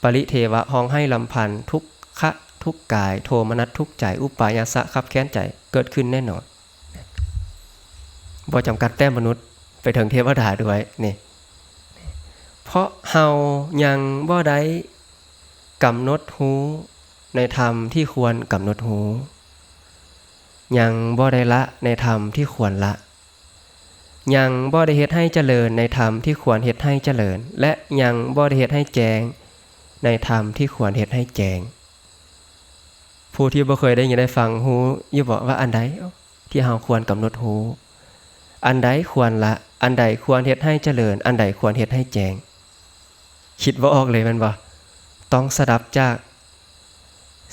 S1: ปริเทวะห้องให้ลำพันทุกขะทุกกายโทมนัสทุกใจอุปายาสะคับแค้นใจเกิดขึ้นแน่นอนบ่จำกัดแต่มนุษย์ไปถึงเทวดาด้วยนี่เพราะเฮายังบ่ได้กำหนดรู้ในธรรมที่ควรกำหนดรู้ยังบ่ได้ละในธรรมที่ควรละยังบ่ได้เฮ็ดให้เจริญในธรรมที่ควรเฮ็ดให้เจริญและยังบ่ได้เฮ็ดให้แจ้งในธรรมที่ควรเฮ็ดให้แจ้งผู้ที่บ่เคยได้ยินได้ฟังรู้อยู่บ่ว่าอันใดที่เฮาควรกำหนดรู้อันใดควรละอันใดควรเฮ็ดให้เจริญอันใดควรเฮ็ดให้แจ้งคิดบ่ออกเลยแม่นบ่ต้องสดับจาก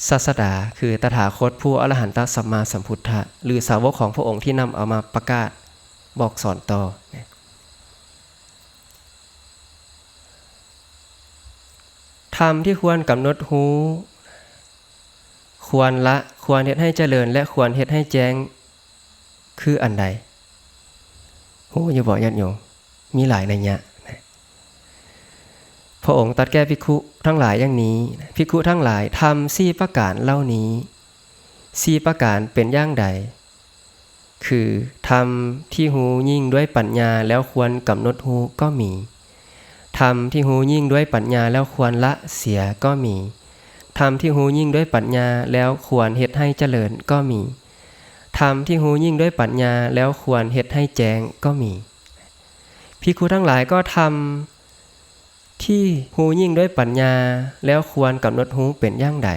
S1: ศาสดาคือตถาคตผู้อรหันตสัมมาสัมพุทธะหรือสาวกของพระองค์ที่นำเอามาประกาศบอกสอนต่อธรรมที่ควรกำหนดรู้ควรละควรเฮ็ดให้เจริญและควรเฮ็ดให้แจ้งคืออันใดโอ้อย่าบอกญาติโยมมีหลายนัยยะพระองค์ตรัสแก่ภิกขุทั้งหลายอย่างนี้ภิกขุทั้งหลายทำ4ประการเหล่านี้4ประการเป็นอย่างใดคือทำที่หูยิ่งด้วยปัญญาแล้วควรกำหนดหูก็มีทำที่หูยิ่งด้วยปัญญาแล้วควรละเสียก็มีทำที่หูยิ่งด้วยปัญญาแล้วควรเฮ็ดให้เจริญก็มีทำที่หูยิ่งด้วยปัญญาแล้วควรเฮ็ดให้แจ้งก็มีภิกขุทั้งหลายก็ทำที่หูยิ่งด้วยปัญญาแล้วควรกำหนดหูเป็นอย่างใด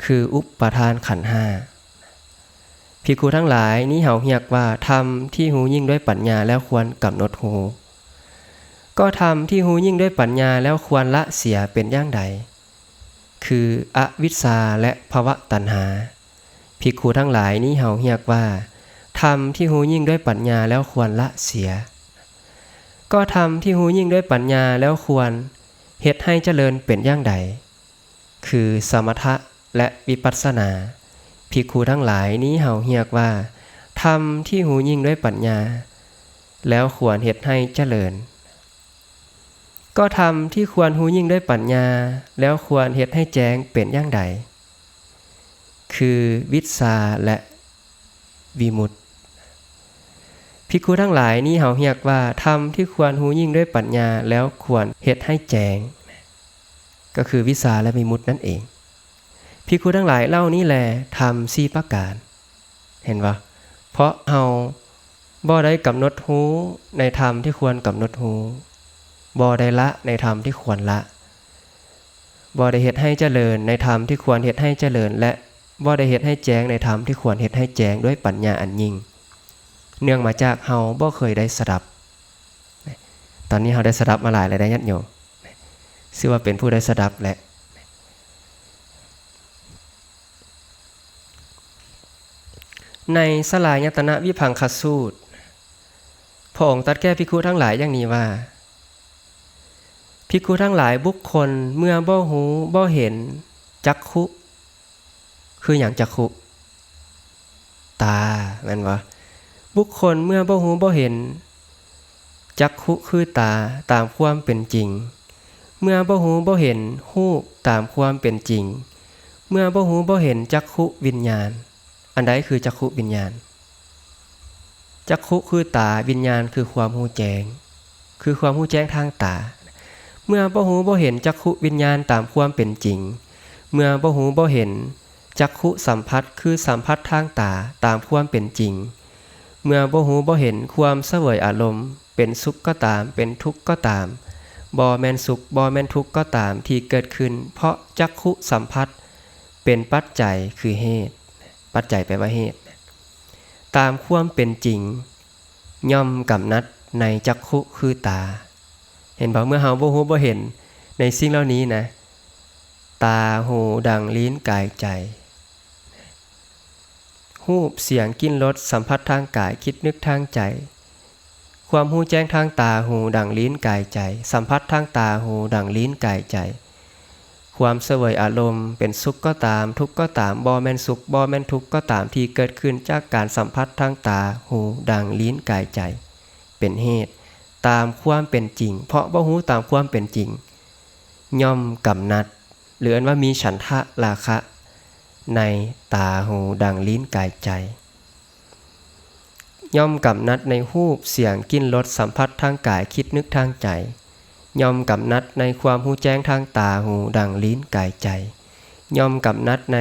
S1: คืออุปทานขันธ์5ภิกขุทั้งหลายนี้เฮาเรียกว่าธรรมที่หูยิ่งด้วยปัญญาแล้วควรกำหนดหูก็ธรรมที่หูยิ่งด้วยปัญญาแล้วควรละเสียเป็นอย่างใดคืออวิชชาและภวตัณหาภิกขุทั้งหลายนี้เฮาเรียกว่าธรรมที่หูยิ่งด้วยปัญญาแล้วควรละเสียก็ทำที่หูยิ่งด้วยปัญญาแล้วควรเฮ็ดให้เจริญเป็นอย่างใดคือสมถะและวิปัสสนาภิกขุทั้งหลายนี้เฮาเรียกว่าทำที่หูยิ่งด้วยปัญญาแล้วควรเฮ็ดให้เจริญก็ทำที่ควรหูยิ่งด้วยปัญญาแล้วควรเฮ็ดให้แจ้งเป็นอย่างใดคือวิชชาและวิมุตติภิกขุทั้งหลายนี้เฮาเรียกว่าธรรมที่ควรหูยิ่งด้วยปัญญาแล้วควรเฮ็ดให้แจ้งก็คือวิชาและวิมุตตินั่นเองภิกขุทั้งหลายเหล่านี้แลธรรม4ประการเห็นบ่เพราะเฮา บ่ได้กำหนดหูในธรรมที่ควรกำหนดหูบ่ได้ละในธรรมที่ควรละบ่ได้เฮ็ดให้เจริญในธรรมที่ควรเฮ็ดให้เจริญและบ่ได้เฮ็ดให้แจ้งในธรรมที่ควรเฮ็ดให้แจ้งด้วยปัญญาอันยิ่งเนื่องมาจากเฮาบ่เคยได้สดับตอนนี้เฮาได้สดับมาหลายแล้วได้ญาติโยมชื่อว่าเป็นผู้ได้สดับและในสลายยตนะวิภังคสูตรพระองค์ตรัสแก่ภิกขุทั้งหลายอย่างนี้ว่าภิกขุทั้งหลายบุคคลเมื่อบ่หูบ่เห็นจักขุคืออย่างจักขุตาแม่นบ่บุคคลเมื่อบ่หูบ่เห็นจักขุคือตาตามความเป็นจริงเมื่อบ่หูบ่เห็นรูปตามความเป็นจริงเมื่อบ่หูบ่เห็นจักขุวิญญาณอันใดคือจักขุวิญญาณจักขุคือตาวิญญาณคือความรู้แจ้งคือความรู้แจ้งทางตาเมื่อบ่หูบ่เห็นจักขุวิญญาณตามความเป็นจริงเมื่อบ่หูบ่เห็นจักขุสัมผัสคือสัมผัสทางตาตามความเป็นจริงเมื่อบ่หูบ่เห็นความเสวยอารมณ์เป็นสุขก็ตามเป็นทุกข์ก็ตามบ่แม่นสุขบ่แม่นทุกข์ก็ตามที่เกิดขึ้นเพราะจักขุสัมผัสเป็นปัจจัยคือเหตุปัจจัยแปลว่าเหตุตามความเป็นจริงย่อมกำนัดในจักขุคือตาเห็นบ่เมื่อเฮาบ่ฮู้บ่เห็นในสิ่งเหล่านี้นะตาหูดังลิ้นกายใจรูปเสียงกลิ่นรสสัมผัสทางกายคิดนึกทางใจความรู้แจ้งทางตาหูดังลิ้นกายใจสัมผัสทางตาหูดังลิ้นกายใจความเสวยอารมณ์เป็นสุขก็ตามทุกข์ก็ตามบ่แม่นสุขบ่แม่นทุกข์ก็ตามที่เกิดขึ้นจากการสัมผัสทางตาหูดังลิ้นกายใจเป็นเหตุตามความเป็นจริงเพราะบ่ฮู้ตามความเป็นจริงย่อมกำนัดหรืออันว่ามีฉันทะราคะในตาหูดังลิ้นกายใจย่อมกำนัดในรูปเสียงกลิ่นรสสัมผัสทางกายคิดนึกทางใจย่อมกำนัดในความรู้แจ้งทางตาหูดังลิ้นกายใจย่อมกำนัดใน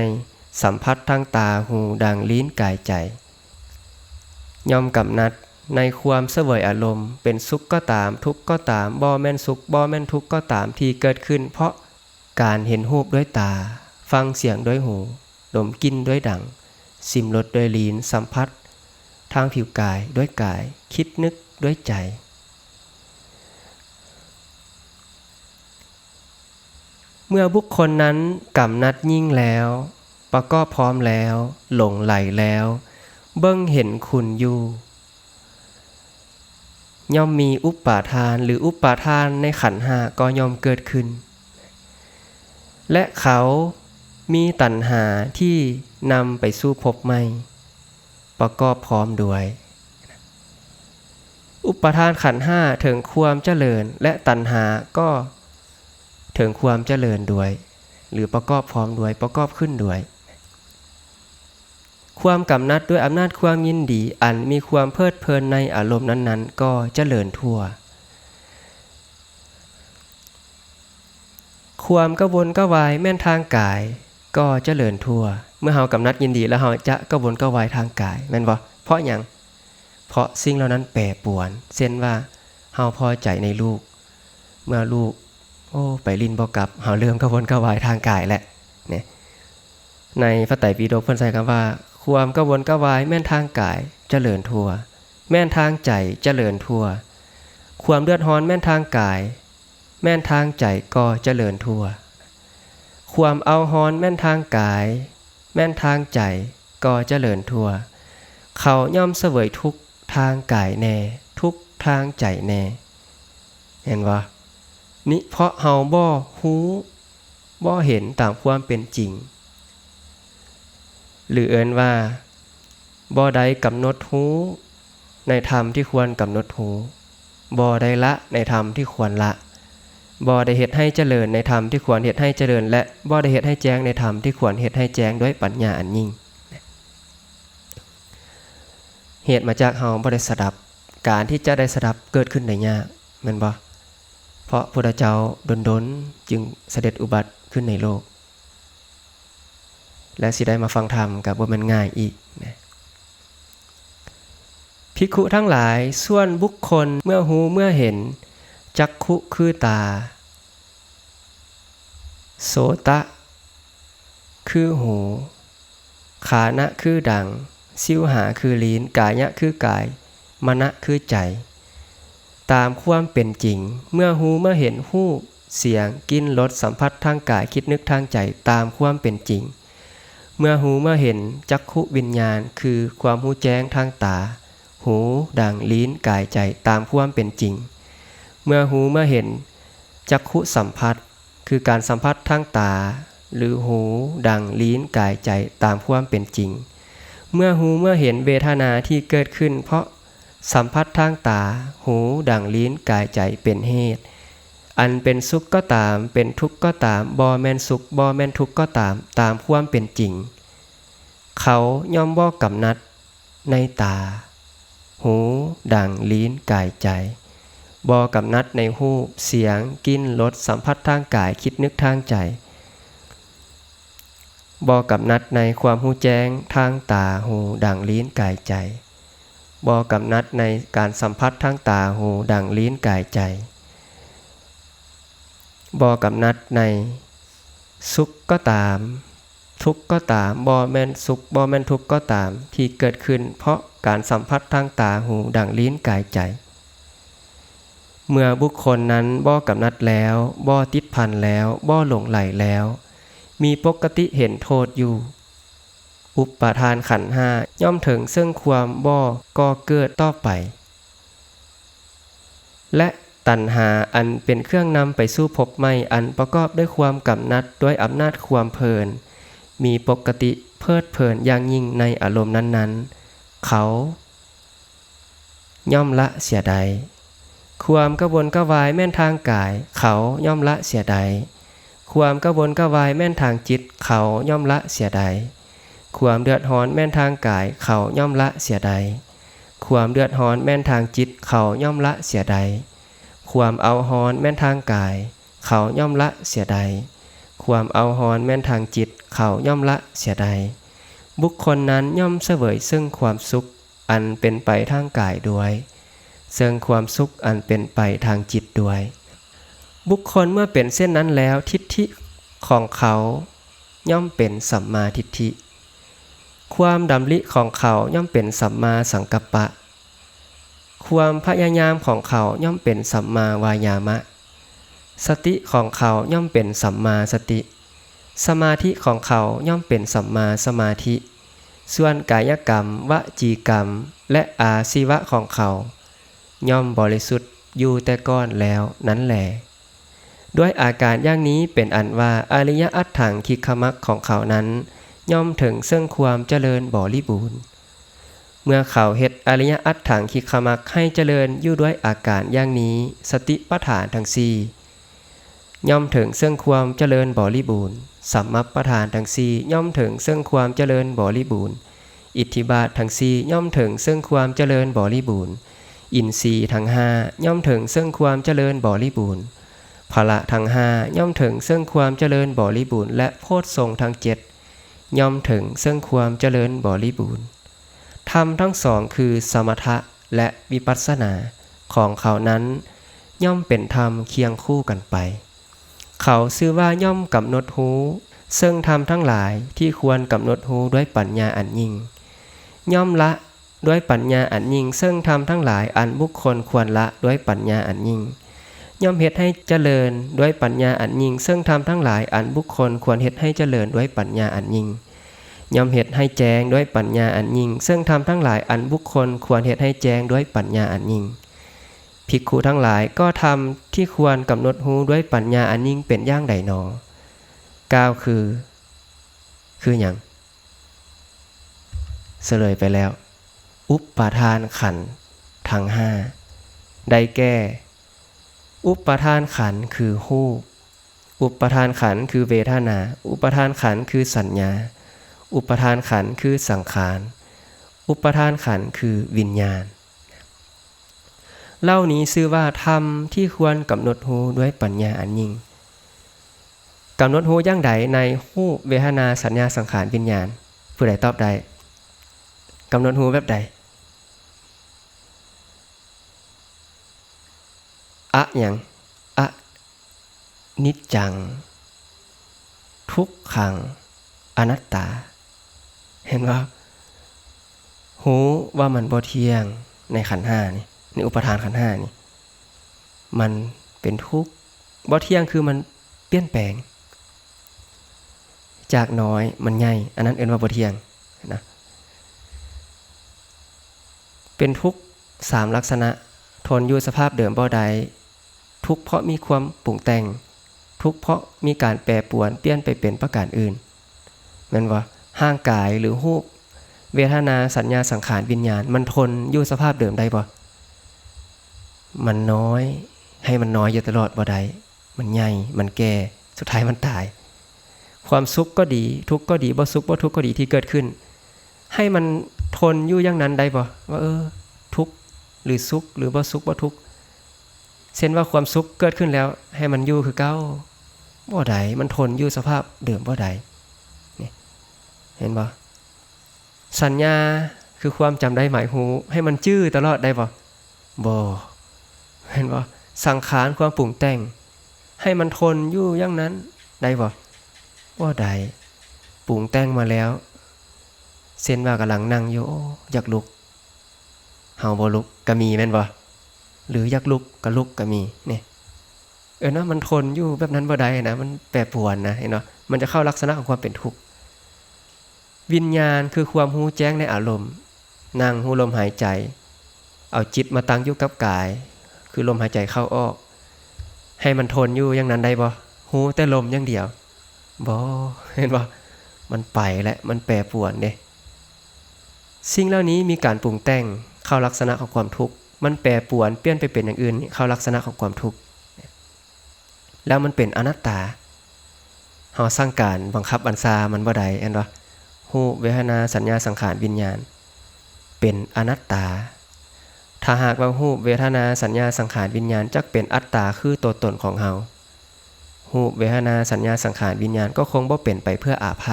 S1: สัมผัสทางตาหูดังลิ้นกายใจย่อมกำนัดในความเสวยอารมณ์เป็นสุขก็ตามทุกข์ก็ตามบ่แม่นสุขบ่แม่นทุกข์ก็ตามที่เกิดขึ้นเพราะการเห็นรูปด้วยตาฟังเสียงด้วยหูดมกลิ่นด้วยดั่งลิ้มรสด้วยลิ้นสัมผัสทางผิวกายด้วยกายคิดนึกด้วยใจเมื่อบุคคลนั้นกำนัดยิ่งแล้วประกอบพร้อมแล้วหลงไหลแล้วเบิ่งเห็นคุณอยู่ย่อมมีอุปาทานหรืออุปาทานในขันธ์ห้าก็ย่อมเกิดขึ้นและเขามีตัณหาที่นำไปสู่ภพใหม่ประกอบพร้อมด้วยอุปาทานขันธ์ห้าถึงความเจริญและตัณหาก็ถึงความเจริญด้วยหรือประกอบพร้อมด้วยประกอบขึ้นด้วยความกำนัดด้วยอำนาจความยินดีอันมีความเพลิดเพลินในอารมณ์นั้นๆก็เจริญทั่วความกระวนกระวายแม่นทางกายก็เจริญทั่วเมื่อเฮากำนัดยินดีแล้วเฮาจะกระวนกระวายทางกายแม่นบ่เพราะหยังเพราะสิ่งเหล่านั้นแปรปรวนเช่นว่าเฮาพอใจในลูกเมื่อลูกไปลิ้นบ่กลับเฮาเริ่มกระวนกระวายทางกายแหละเนี่ยในพระไตรปิฎกเพิ่นใช้คำว่าความกระวนกระวายแม่นทางกายเจริญทั่วแม่นทางใจเจริญทั่วความเดือดร้อนแม่นทางกายแม่นทางใจก็เจริญทั่วความเอาฮ้อนแม่นทางกายแม่นทางใจก็เจริญทั่วเขาย่อมเสวยทุกทางกายแน่ทุกทางใจแน่เห็นบ่นี่เพราะเฮาบ่ฮู้บ่เห็นตามความเป็นจริงหรือเอิ้นว่าบ่ได้กำหนดฮู้ในธรรมที่ควรกำหนดฮู้บ่ได้ละในธรรมที่ควรละบ่ได้เฮ็ดให้เจริญในธรรมที่ควรเฮ็ดให้เจริญและบ่ได้เฮ็ดให้แจ้งในธรรมที่ควรเฮ็ดให้แจ้งด้วยปัญญาอันยิ่งเหตุมาจากเฮาบ่ได้สดับการที่จะได้สดับเกิดขึ้นได้ยากแม่นบ่เพราะพระพุทธเจ้าดลๆจึงเสด็จอุบัติขึ้นในโลกและสิได้มาฟังธรรมก็บ่แม่นง่ายอีกนะ ภิกขุทั้งหลายส่วนบุคคลเมื่อหูเมื่อเห็นจักขุคือตาโสตะคือหูคานะคือดังสิวหาคือลิ้นกายะคือกายมนะคือใจตามความเป็นจริงเมื่อหูเมื่อเห็นรูปเสียงกลิ่นรสสัมผัสทางกายคิดนึกทางใจตามความเป็นจริงเมื่อหูเมื่อเห็นจักขุวิญญาณคือความรู้แจ้งทางตาหูดังลิ้นกายใจตามความเป็นจริงเมื่อหูเมื่อเห็นจักขุสัมผัสคือการสัมผัสทางตาหรือหูดังลิ้นกายใจตามความเป็นจริงเมื่อหูเมื่อเห็นเวทนาที่เกิดขึ้นเพราะสัมผัสทางตาหูดังลิ้นกายใจเป็นเหตุอันเป็นสุขก็ตามเป็นทุกข์ก็ตามบ่แม่นสุขบ่แม่นทุกข์ก็ตามตามความเป็นจริงเขาย่อมบ่กำนัดในตาหูดังลิ้นกายใจบ่กำนัดในรูปเสียงกลิ่นรสสัมผัสทางกายคิดนึกทางใจบ่กำนัดในความรู้แจ้งทางตาหูดังลิ้นกายใจบ่กำนัดในการสัมผัสทางตาหูดังลิ้นกายใจบ่กำนัดในสุขก็ตามทุกข์ก็ตามบ่แม่นสุขบ่แม่นทุกข์ก็ตามที่เกิดขึ้นเพราะการสัมผัสทางตาหูดังลิ้นกายใจเมื่อบุคคลนั้นบ่กำนัดแล้วบ่ติดพันแล้วบ่หลงไหลแล้วมีปกติเห็นโทษอยู่อุปาทานขันธ์ห้าย่อมถึงซึ่งความบ่ก่อเกิดต่อไปและตัณหาอันเป็นเครื่องนำไปสู่ภพใหม่อันประกอบด้วยความกำนัดด้วยอำนาจความเพลินมีปกติเพลิดเพลินอย่างยิ่งในอารมณ์นั้นๆเขาย่อมละเสียใดความกระวนกระวายแม่นทางกายเขาย่อมละเสียใดความกระวนกระวายแม่นทางจิตเขาย่อมละเสียใดความเดือดร้อนแม่นทางกายเขาย่อมละเสียใดความเดือดร้อนแม่นทางจิตเขาย่อมละเสียใดความเอาร้อนแม่นทางกายเขาย่อมละเสียใดความเอาร้อนแม่นทางจิตเขาย่อมละเสียใดบุคคลนั้นย่อมเสวยซึ่งความสุขอันเป็นไปทางกายด้วยซึ่งความสุขอันเป็นไปทางจิตด้วยบุคคลเมื่อเป็นเช่นนั้นแล้วทิฏฐิของเขาย่อมเป็นสัมมาทิฏฐิความดำริของเขาย่อมเป็นสัมมาสังกัปปะความพยายามของเขาย่อมเป็นสัมมาวายามะสติของเขาย่อมเป็นสัมมาสติสมาธิของเขาย่อมเป็นสัมมาสมาธิส่วนกายกรรมวจีกรรมและอาชีวะของเขาย่อมบริสุทธิ์อยู่แต่ก่อนแล้วนั้นแหละด้วยอาการอย่างนี้เป็นอันว่าอริยอัตถังคิกขมรรคของเขานั้นย่อมถึงซึ่งความเจริญบริบูรณ์เมื่อเขาเฮ็ดอริยอัตถังคิกขมรรคให้เจริญอยู่ด้วยอาการอย่างนี้สติปัฏฐานทั้งสี่ย่อมถึงซึ่งความเจริญบริบูรณ์สัมมัปปทานทั้งสี่ย่อมถึงซึ่งความเจริญบริบูรณ์อิทธิบาททั้งสี่ย่อมถึงซึ่งความเจริญบริบูรณ์อินทรีย์ทั้งห้าย่อมถึงซึ่งความเจริญบริบูรณ์พละทั้งห้าย่อมถึงซึ่งความเจริญบริบูรณ์และโพชฌงค์ทั้งเจ็ดย่อมถึงซึ่งความเจริญบริบูรณ์ธรรมทั้งสองคือสมถะและวิปัสสนาของเขานั้นย่อมเป็นธรรมเคียงคู่กันไปเขาชื่อว่าย่อมกำหนดหูซึ่งธรรมทั้งหลายที่ควรกำหนดหูด้วยปัญญาอันยิ่งย่อมละด้วยปัญญาอันยิ่งซึ่งธรรมทั้งหลายอันบุคคลควรละด้วยปัญญาอันยิ่งย่อมเฮ็ดให้เจริญด้วยปัญญาอันยิ่งซึ่งธรรมทั้งหลายอันบุคคลควรเฮ็ดให้เจริญด้วยปัญญาอันยิ่งย่อมเฮ็ดให้แจ้งด้วยปัญญาอันยิ่งซึ่งธรรมทั้งหลายอันบุคคลควรเฮ็ดให้แจ้งด้วยปัญญาอันยิ่งภิกขุทั้งหลายก็ทำที่ควรกำหนดหูด้วยปัญญาอันยิ่งเป็นอย่างใดหนอกล่าวคือหยังเฉลยไปแล้วอุปาทานขันธ์ทั้งห้าได้แก่อุปาทานขันธ์คือรูปอุปาทานขันธ์คือเวทนาอุปาทานขันธ์คือสัญญาอุปาทานขันธ์คือสังขารอุปาทานขันธ์คือวิญญาณเหล่านี้ชื่อว่าธรรมที่ควรกำหนดหูด้วยปัญญาอันยิ่งกำหนดหูอย่างใดในรูปเวทนาสัญญาสังขารวิญญาณผู้ใดตอบได้กำหนดหูแบบใด อย่างอะนิจจังทุกขังอนัตตาเห็นว่าหูว่ามันบ่เที่ยงในขันธ์5นี่ในอุปทานขันธ์5นี่มันเป็นทุกข์บ่เที่ยงคือมันเปลี่ยนแปลงจากน้อยมันใหญ่อันนั้นเอิ้นว่าบ่เที่ยงนะเป็นทุกข์3ลักษณะทนอยู่สภาพเดิมบ่ได้ทุกข์เพราะมีความปรุงแต่งทุกข์เพราะมีการแปรปรวนเปลี่ยนไปเป็นประการอื่นแม่นว่าร่างกายหรือรูปเวทนาสัญญาสังขารวิญญาณมันทนอยู่สภาพเดิมได้บ่มันน้อยให้มันน้อยอยู่ตลอดบ่ได้มันใหญ่มันแก่สุดท้ายมันตายความสุขก็ดีทุกข์ก็ดีบ่สุขบ่ทุกข์ก็ดีที่เกิดขึ้นให้มันทนอยู่อย่างนั้นได้บ่ว่าทุกข์หรือสุขหรือบ่สุขบ่ทุกข์เช่นว่าความสุขเกิดขึ้นแล้วให้มันอยู่คือเก่าบ่ได้มันทนอยู่สภาพเดิมบ่ได้นี่เห็นบ่สัญญาคือความจำได้หมายหูให้มันจื้อตลอดได้บ่เห็นบ่สังขารความปรุงแต่งให้มันทนอยู่อย่างนั้นได้บ่ได้ปรุงแต่งมาแล้วเช่นว่ากำลังนั่งอยู่อยากลุกเฮาบ่ลุกก็มีแม่นบ่หรืออยากลุกก็ลุกก็มีนี่นะมันทนอยู่แบบนั้นบ่ได้นะมันแปรปรวนนะเห็นบ่มันจะเข้าลักษณะของความเป็นทุกข์วิญญาณคือความรู้แจ้งในอารมณ์นั่งรู้ลมหายใจเอาจิตมาตั้งอยู่กับกายคือลมหายใจเข้าออกให้มันทนอยู่อย่างนั้นได้บ่รู้แต่ลมอย่างเดียวบ่เห็นบ่มันไปและมันแปรปรวนเด้สิ่งเหล่านี้มีการปรุงแต่งเข้าลักษณะของความทุกข์มันแปรปรวนเปลี่ยนไปเป็นอย่างอื่นเข้าลักษณะของความทุกข์แล้วมันเป็นอนัตตาเฮาสร้างการบังคับบัญชามันบ่ได้เห็นบ่รูปเวทนาสัญญาสังขารวิญญาณเป็นอนัตตาถ้าหากว่ารูปเวทนาสัญญาสังขารวิญญาณจักเป็นอัตตาคือตัวตนของเฮารูปเวทนาสัญญาสังขารวิญญาณก็คงบ่เป็นไปเพื่ออาพ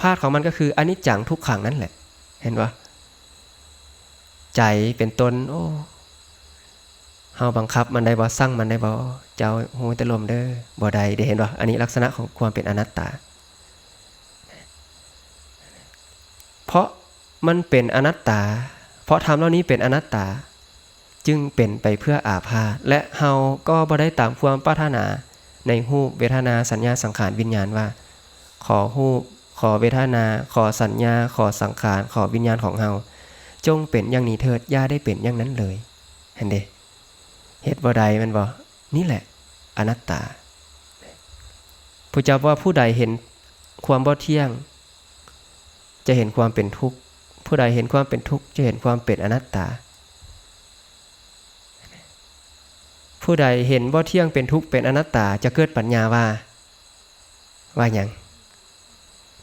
S1: าธของมันก็คืออนิจจังทุกขังนั่นแหละเห็นบ่ใจเป็นตนเฮาบังคับมันได้บ่สั่งมันได้บ่เจ้าฮู้แต่ลมเด้อบ่ได้เห็นบ่อันนี้ลักษณะของความเป็นอนัตตาเพราะมันเป็นอนัตตาเพราะธรรมเหล่านี้เป็นอนัตตาจึงเป็นไปเพื่ออาพาธและเฮาก็บ่ได้ตามความปรารถนาในรูปเวทนาสัญญาสังขารวิญญาณว่าขอรูปขอเวทนาขอสัญญาขอสังขารขอวิญญาณของเฮาจงเป็นอย่างนี้เถิดอย่าได้เป็นอย่างนั้นเลยเห็นเด้เฮ็ดบ่ได้มันบ่นี่แหละอนัตตาพระเจ้าว่าผู้ใดเห็นความบ่เที่ยงจะเห็นความเป็นทุกข์ผู้ใดเห็นความเป็นทุกข์จะเห็นความเป็นอนัตตาผู้ใดเห็นบ่เที่ยงเป็นทุกข์เป็นอนัตตาจะเกิดปัญญาว่าหยัง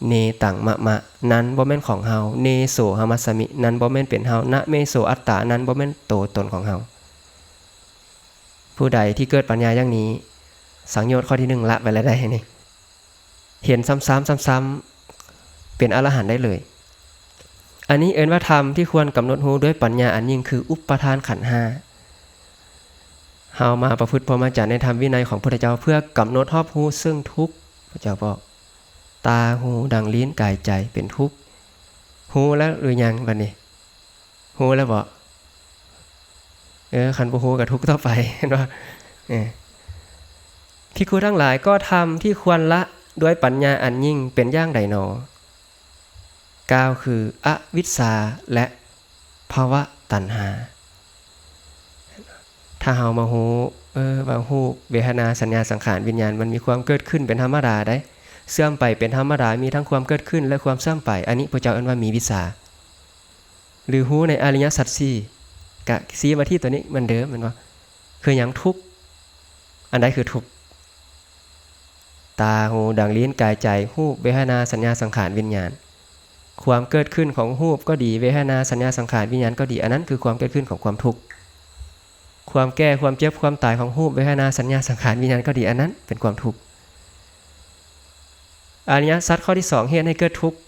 S1: เนตังมะนั้นบ่แม่นของเฮาเนโสหมัสสมินั้นบ่แม่นเป็นเฮานะเมโสอัตตานั้นบ่แม่นตัวตนของเฮาผู้ใดที่เกิดปัญญาอย่างนี้สังโยชน์ข้อที่1ละไปแล้วได้นี่เห็นซ้ำๆเป็นอรหันต์ได้เลยอันนี้เอิ้นว่าธรรมที่ควรกำหนดรู้ด้วยปัญญาอันยิ่งคืออุปทานขันธ์5เฮามาประพฤติพรหมจรรย์ในธรรมวินัยของพระพุทธเจ้าเพื่อกำหนดรอบรู้ซึ่งทุกข์พระเจ้าบอกตาหูดังลิ้นกายใจเป็นทุกข์หูแล้วหรือยังบัดนี้หูแล้วบ่คันบ่ฮู้ก็ทุกข์ต่อไปเห็นบ่ภิกขุทั้งหลายก็ทำที่ควรละด้วยปัญญาอันยิ่งเป็นอย่างใดหนอกล่าวคืออวิชชาและภาวะตัณหาถ้าเฮามาฮู้ว่าฮู้เวทนาสัญญาสังขารวิญญาณมันมีความเกิดขึ้นเป็นธรรมดาได้เสื่อมไปเป็นธรรมดามีทั้งความเกิดขึ้นและความเสื่อมไปอันนี้พระเจ้าเอิ้นว่ามีวิชาหรือฮู้ในอริยสัจ4กะซีมาที่ตัวนี้มันเดิมมันว่าคือหยังทุกข์อันใดคือทุกข์ตาหูดังลิ้นกายใจรูปเวทนาสัญญาสังขารวิญญาณความเกิดขึ้นของรูปก็ดีเวทนาสัญญาสังขารวิญญาณก็ดีอันนั้นคือความเกิดขึ้นของความทุกข์ความแก่ความเจ็บความตายของรูปเวทนาสัญญาสังขารวิญญาณก็ดีอันนั้นเป็นความทุกข์อริยสัจข้อที่2เหตุให้เกิดทุกข์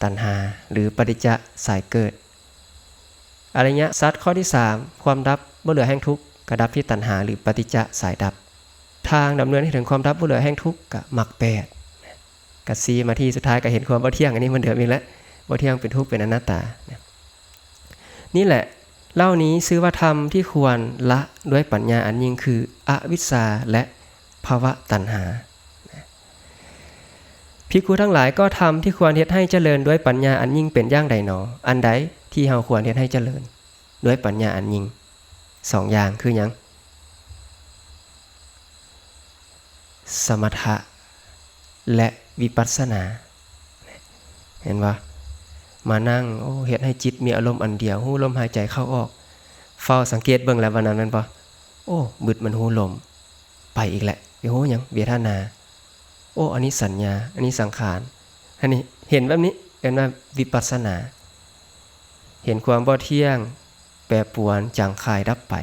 S1: ตัณหาหรือปฏิจจสายเกิดอริยสัจข้อที่3ความดับ บ่เหลือแห่งทุกข์ก็ดับที่ตัณหาหรือปฏิจจสายดับทางดำเนินให้ถึงความดับบ่เหลือแห่งทุกข์ก็มรรค8ก็ซีมาที่สุดท้ายก็เห็นความบ่เที่ยงอันนี้มันเดิมอีกแล้วบ่เที่ยงเป็นทุกข์เป็นอนัตตานี่แหละเล่านี้ชื่อว่าธรรมที่ควรละด้วยปัญญาอันยิ่งคืออวิชชาและภวตัณหาภิกขุทั้งหลายก็ทำที่ควรเฮ็ดให้เจริญด้วยปัญญาอันยิ่งเป็นอย่างใดหนออันใดที่เฮาควรเฮ็ดให้เจริญด้วยปัญญาอันยิ่ง2อย่างคือหยังสมถะและวิปัสสนาเห็นบ่มานั่งเฮ็ดให้จิตมีอารมณ์อันเดียวฮู้ลมหายใจเข้าออกเฝ้าสังเกตเบิ่งแล้ววันนั้นแม่นบ่บึดมันฮู้ลมไปอีกแหละไปฮู้หยังเวทนาอันนี้สัญญาอันนี้สังขารอันนี้เห็นแบบนี้เป็นว่าวิปัสสนาเห็นความบ่เที่ยงแปรปรวนจางคายดับไป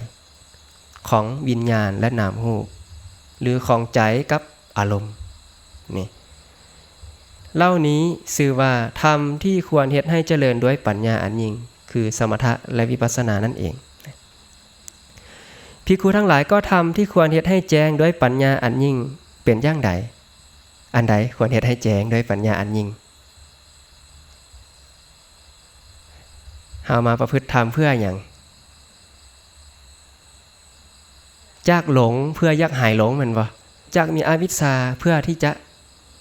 S1: ของวิญญาณและนามรูปหรือของใจกับอารมณ์นี่เล่านี้ชื่อว่าธรรมที่ควรเฮ็ดให้เจริญด้วยปัญญาอันยิ่งคือสมถะและวิปัสสนานั่นเองภิกขุทั้งหลายก็ทำที่ควรเฮ็ดให้แจ้งด้วยปัญญาอันยิ่งเป็นอย่างใดอันใดควรเฮ็ดให้แจ้งด้วยปัญญาอันยิ่งเฮามาประพฤติธรรมเพื่อหยังจากหลงเพื่อยักหายหลงแม่นบ่จากมีอวิชชาเพื่อที่จะ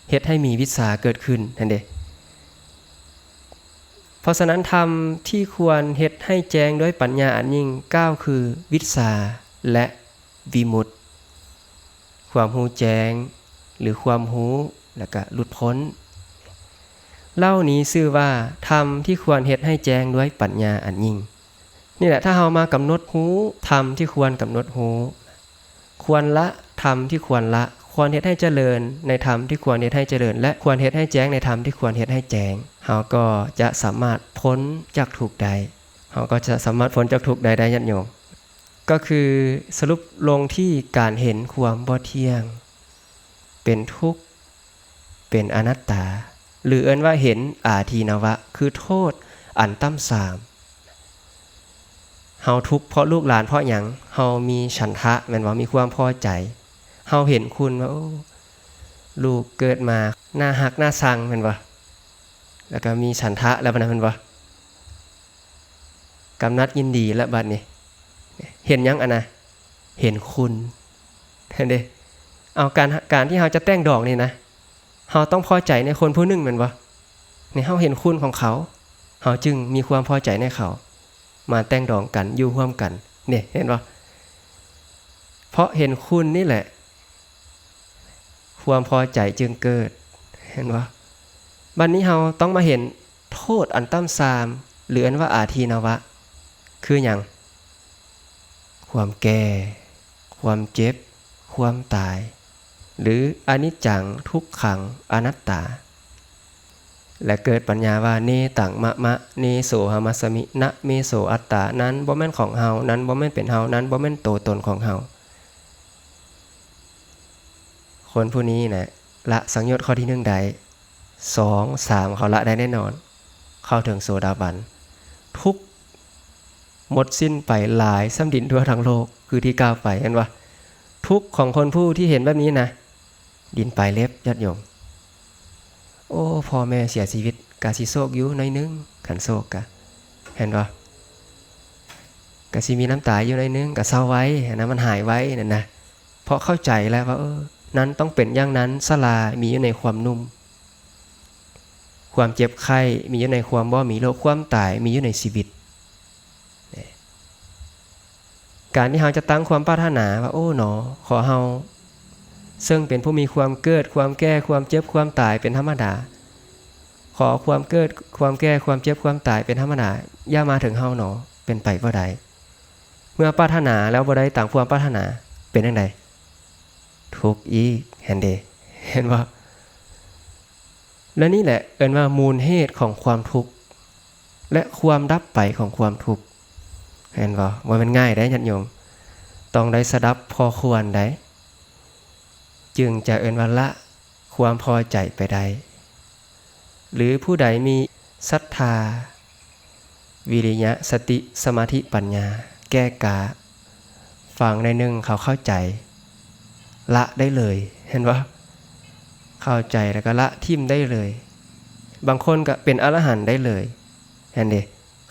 S1: เฮ็ดให้มีวิชชาเกิดขึ้นนั่นเด้เพราะฉะนั้นธรรมที่ควรเฮ็ดให้แจ้งด้วยปัญญาอันยิ่ง9คือวิชชาและวิมุตติความรู้แจ้งหรือความรู้แล้วก็หลุดพ้นเล่านี้ชื่อว่าธรรมที่ควรเฮ็ดให้แจ้งด้วยปัญญาอันยิ่งนี่แหละถ้าเฮามากำหนดรู้ธรรมที่ควรกำหนดรู้ควรละธรรมที่ควรละควรเฮ็ดให้เจริญในธรรมที่ควรเฮ็ดให้เจริญและควรเฮ็ดให้แจ้งในธรรมที่ควรเฮ็ดให้แจ้งเฮาก็จะสามารถพ้นจากทุกข์ใดเฮาก็จะสามารถพ้นจากทุกข์ใดได้ญาติโยมก็คือสรุปลงที่การเห็นความบ่เที่ยงเป็นทุกข์เป็นอนัตตาหรือเอิ้นว่าเห็นอาทีนวะคือโทษอันต่ำทรามเฮาทุกข์เพราะลูกหลานเพราะหยังเฮามีฉันทะแม่นว่ามีความพอใจเฮาเห็นคุณว่าลูกเกิดมาหน้าฮักหน้าชังแม่นบ่แล้วก็มีฉันทะแล้วบัดนั้นแม่นบ่กำนัดยินดีแล้วบัดนี้เห็นหยังน่ะเห็นคุณเห็นเด้เอาการที่เฮาจะแต่งดอกนี่นะเฮาต้องพอใจในคนผู้หนึ่งแม่นบ่นี่เฮาเห็นคุณของเขาเฮาจึงมีความพอใจในเขามาแต่งดองกันอยู่ร่วมกันนี่เห็นบ่เพราะเห็นคุณนี่แหละความพอใจจึงเกิดเห็นบ่บัดนี้เฮาต้องมาเห็นโทษอันต่ำทรามหรืออันว่าอาทีนวะคือหยังความแก่ความเจ็บความตายหรืออนิจจังทุกขังอนัตตาและเกิดปัญญาว่าเนตังมะมะเนโสหมัสมินะเมโสอัตตานั้นบ่แม่นของเฮานั้นบ่แม่นเป็นเฮานั้นบ่แม่นตัวตนของเฮาคนผู้นี้นะละสังโยชน์ข้อที่1ได้2 3เขาละได้แน่นอนเข้าถึงโสดาบันทุกหมดสิ้นไปหลายซ้ำดินทั่วทั้งโลกคือที่กล่าวไปเห็นว่าทุกของคนผู้ที่เห็นแบบนี้นะดินปลายเล็บญาติโยมพ่อแม่เสียชีวิตกะสิโศกอยู่หน่อยนึงขันโศกกะเห็นบ่กะสิมีน้ำตาอยู่หน่อยนึงกะเศร้าไว้นะมันหายไว้นั่นนะเพราะเข้าใจแล้วว่านั้นต้องเป็นอย่างนั้นสลามีอยู่ในความนุ่มความเจ็บไข้มีอยู่ในความบ่มีโรคความตายมีอยู่ในชีวิตการที่เฮาจะตั้งความปรารถนาว่าหนอขอเฮาซึ่งเป็นผู้มีความเกิดความแก่ความเจ็บความตายเป็นธรรมดาขอความเกิดความแก่ความเจ็บความตายเป็นธรรมดาอย่ามาถึงเฮาหนอเป็นไปบ่ได้เมื่อปรารถนาแล้วบ่ได้ตามความปรารถนาเป็นจังได๋ทุกข์อีกเห็นบ่และนี่แหละเอิ้นว่ามูลเหตุของความทุกข์และความดับไปของความทุกข์เห็นบ่ว่ามันง่ายได้ญาติโยมต้องได้สดับพอควรได้จึงจะเอิ้นว่าละความพอใจไปได้หรือผู้ใดมีศรัทธาวิริยะสติสมาธิปัญญาแก้กา ฟังในหนึ่งเขาเข้าใจละได้เลยเห็นว่าเข้าใจแล้วก็ละทิ่มได้เลยบางคนก็เป็นอรหันต์ได้เลยเห็นดิ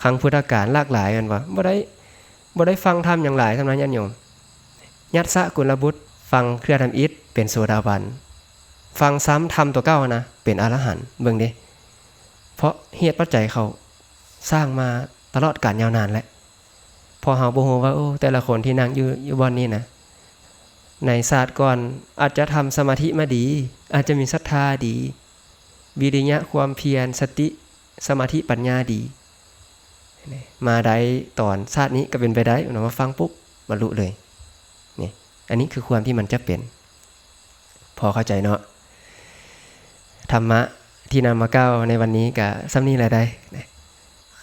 S1: ครั้งพุทธกาลหลากหลายกันว่าบ่ได้ฟังธรรมอย่างหลายเท่านั้นญาติโยมยัตสะกุลบุตรฟังเครือธรรมอิฐเป็นโสดาบันฟังซ้ำธรรมตัวเก้านะเป็นอรหันต์เบิ่งดิเพราะเหตุปัจจัยเขาสร้างมาตลอดกาลยาวนานแล้วพอเฮาบ่ฮู้ว่าโอ้แต่ละคนที่นั่งอยู่บ่อนนี้นะในศาสตร์ก่อนอาจจะทำสมาธิมาดีอาจจะมีศรัทธาดีวิริยะความเพียรสติสมาธิปัญญาดีมาได้ตอนชาตินี้ก็เป็นไปได้มาฟังปุ๊บบรรลุเลยนี่อันนี้คือความที่มันจะเป็นพอเข้าใจเนาะธรรมะที่นำมาเก้าในวันนี้กับซ้ำนี้อะไรได้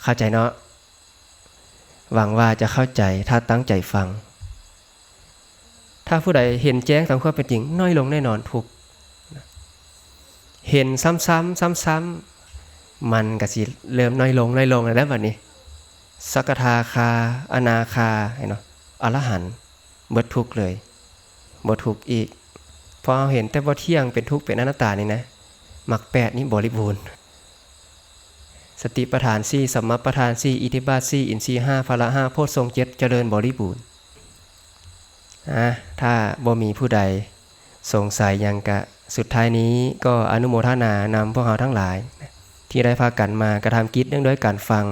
S1: เข้าใจเนาะหวังว่าจะเข้าใจถ้าตั้งใจฟังถ้าผู้ใดเห็นแจ้งตามความเป็นจริงน้อยลงแน่นอนถูกเห็นซ้ำๆมันก็สิเริ่มน้อยลงแล้วบัดนี้สกทาคาอนาคาเนาะอรหันต์เบิดทุกข์เลยบ่ทุกข์อีกพอเห็นแต่บ่เที่ยงเป็นทุกข์เป็นอนัตตานี่นะมรรค8นี่บริบูรณ์สติปัฏฐาน4สัมมาปัฏฐาน4อิทธิบาท4อินทรีย์5พละ5โพชฌงค์7เจริญบริบูรณ์ถ้าบ่มีผู้ใดสงสัยหยังกะสุดท้ายนี้ก็อนุโมทนานำพวกเราทั้งหลายที่ได้พากันมากระทำกิจเนื่องด้วยการฟัง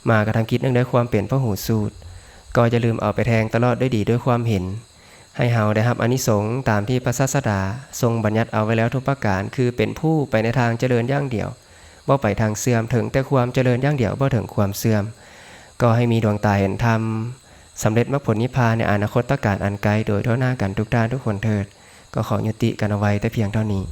S1: มากระทำกิจเนื่องด้วยความเป็นพหูสูตรก็อย่าลืมเอาไปแทงตลอดด้วยดีด้วยความเห็นให้เฮาได้รับอานิสงส์ตามที่พระศาสดาทรงบัญญัติเอาไว้แล้วทุกประการคือเป็นผู้ไปในทางเจริญอย่างเดียวบ่ไปทางเสื่อมถึงแต่ความเจริญอย่างเดียวบ่ถึงความเสื่อมก็ให้มีดวงตาเห็นธรรมสำเร็จมรรคผลนิพพานในอนาคตการอันไกลโดยทั่วหน้ากันทุกด้านทุกคนเถิดก็ขอยุติกันเอาไว้แต่เพียงเท่านี้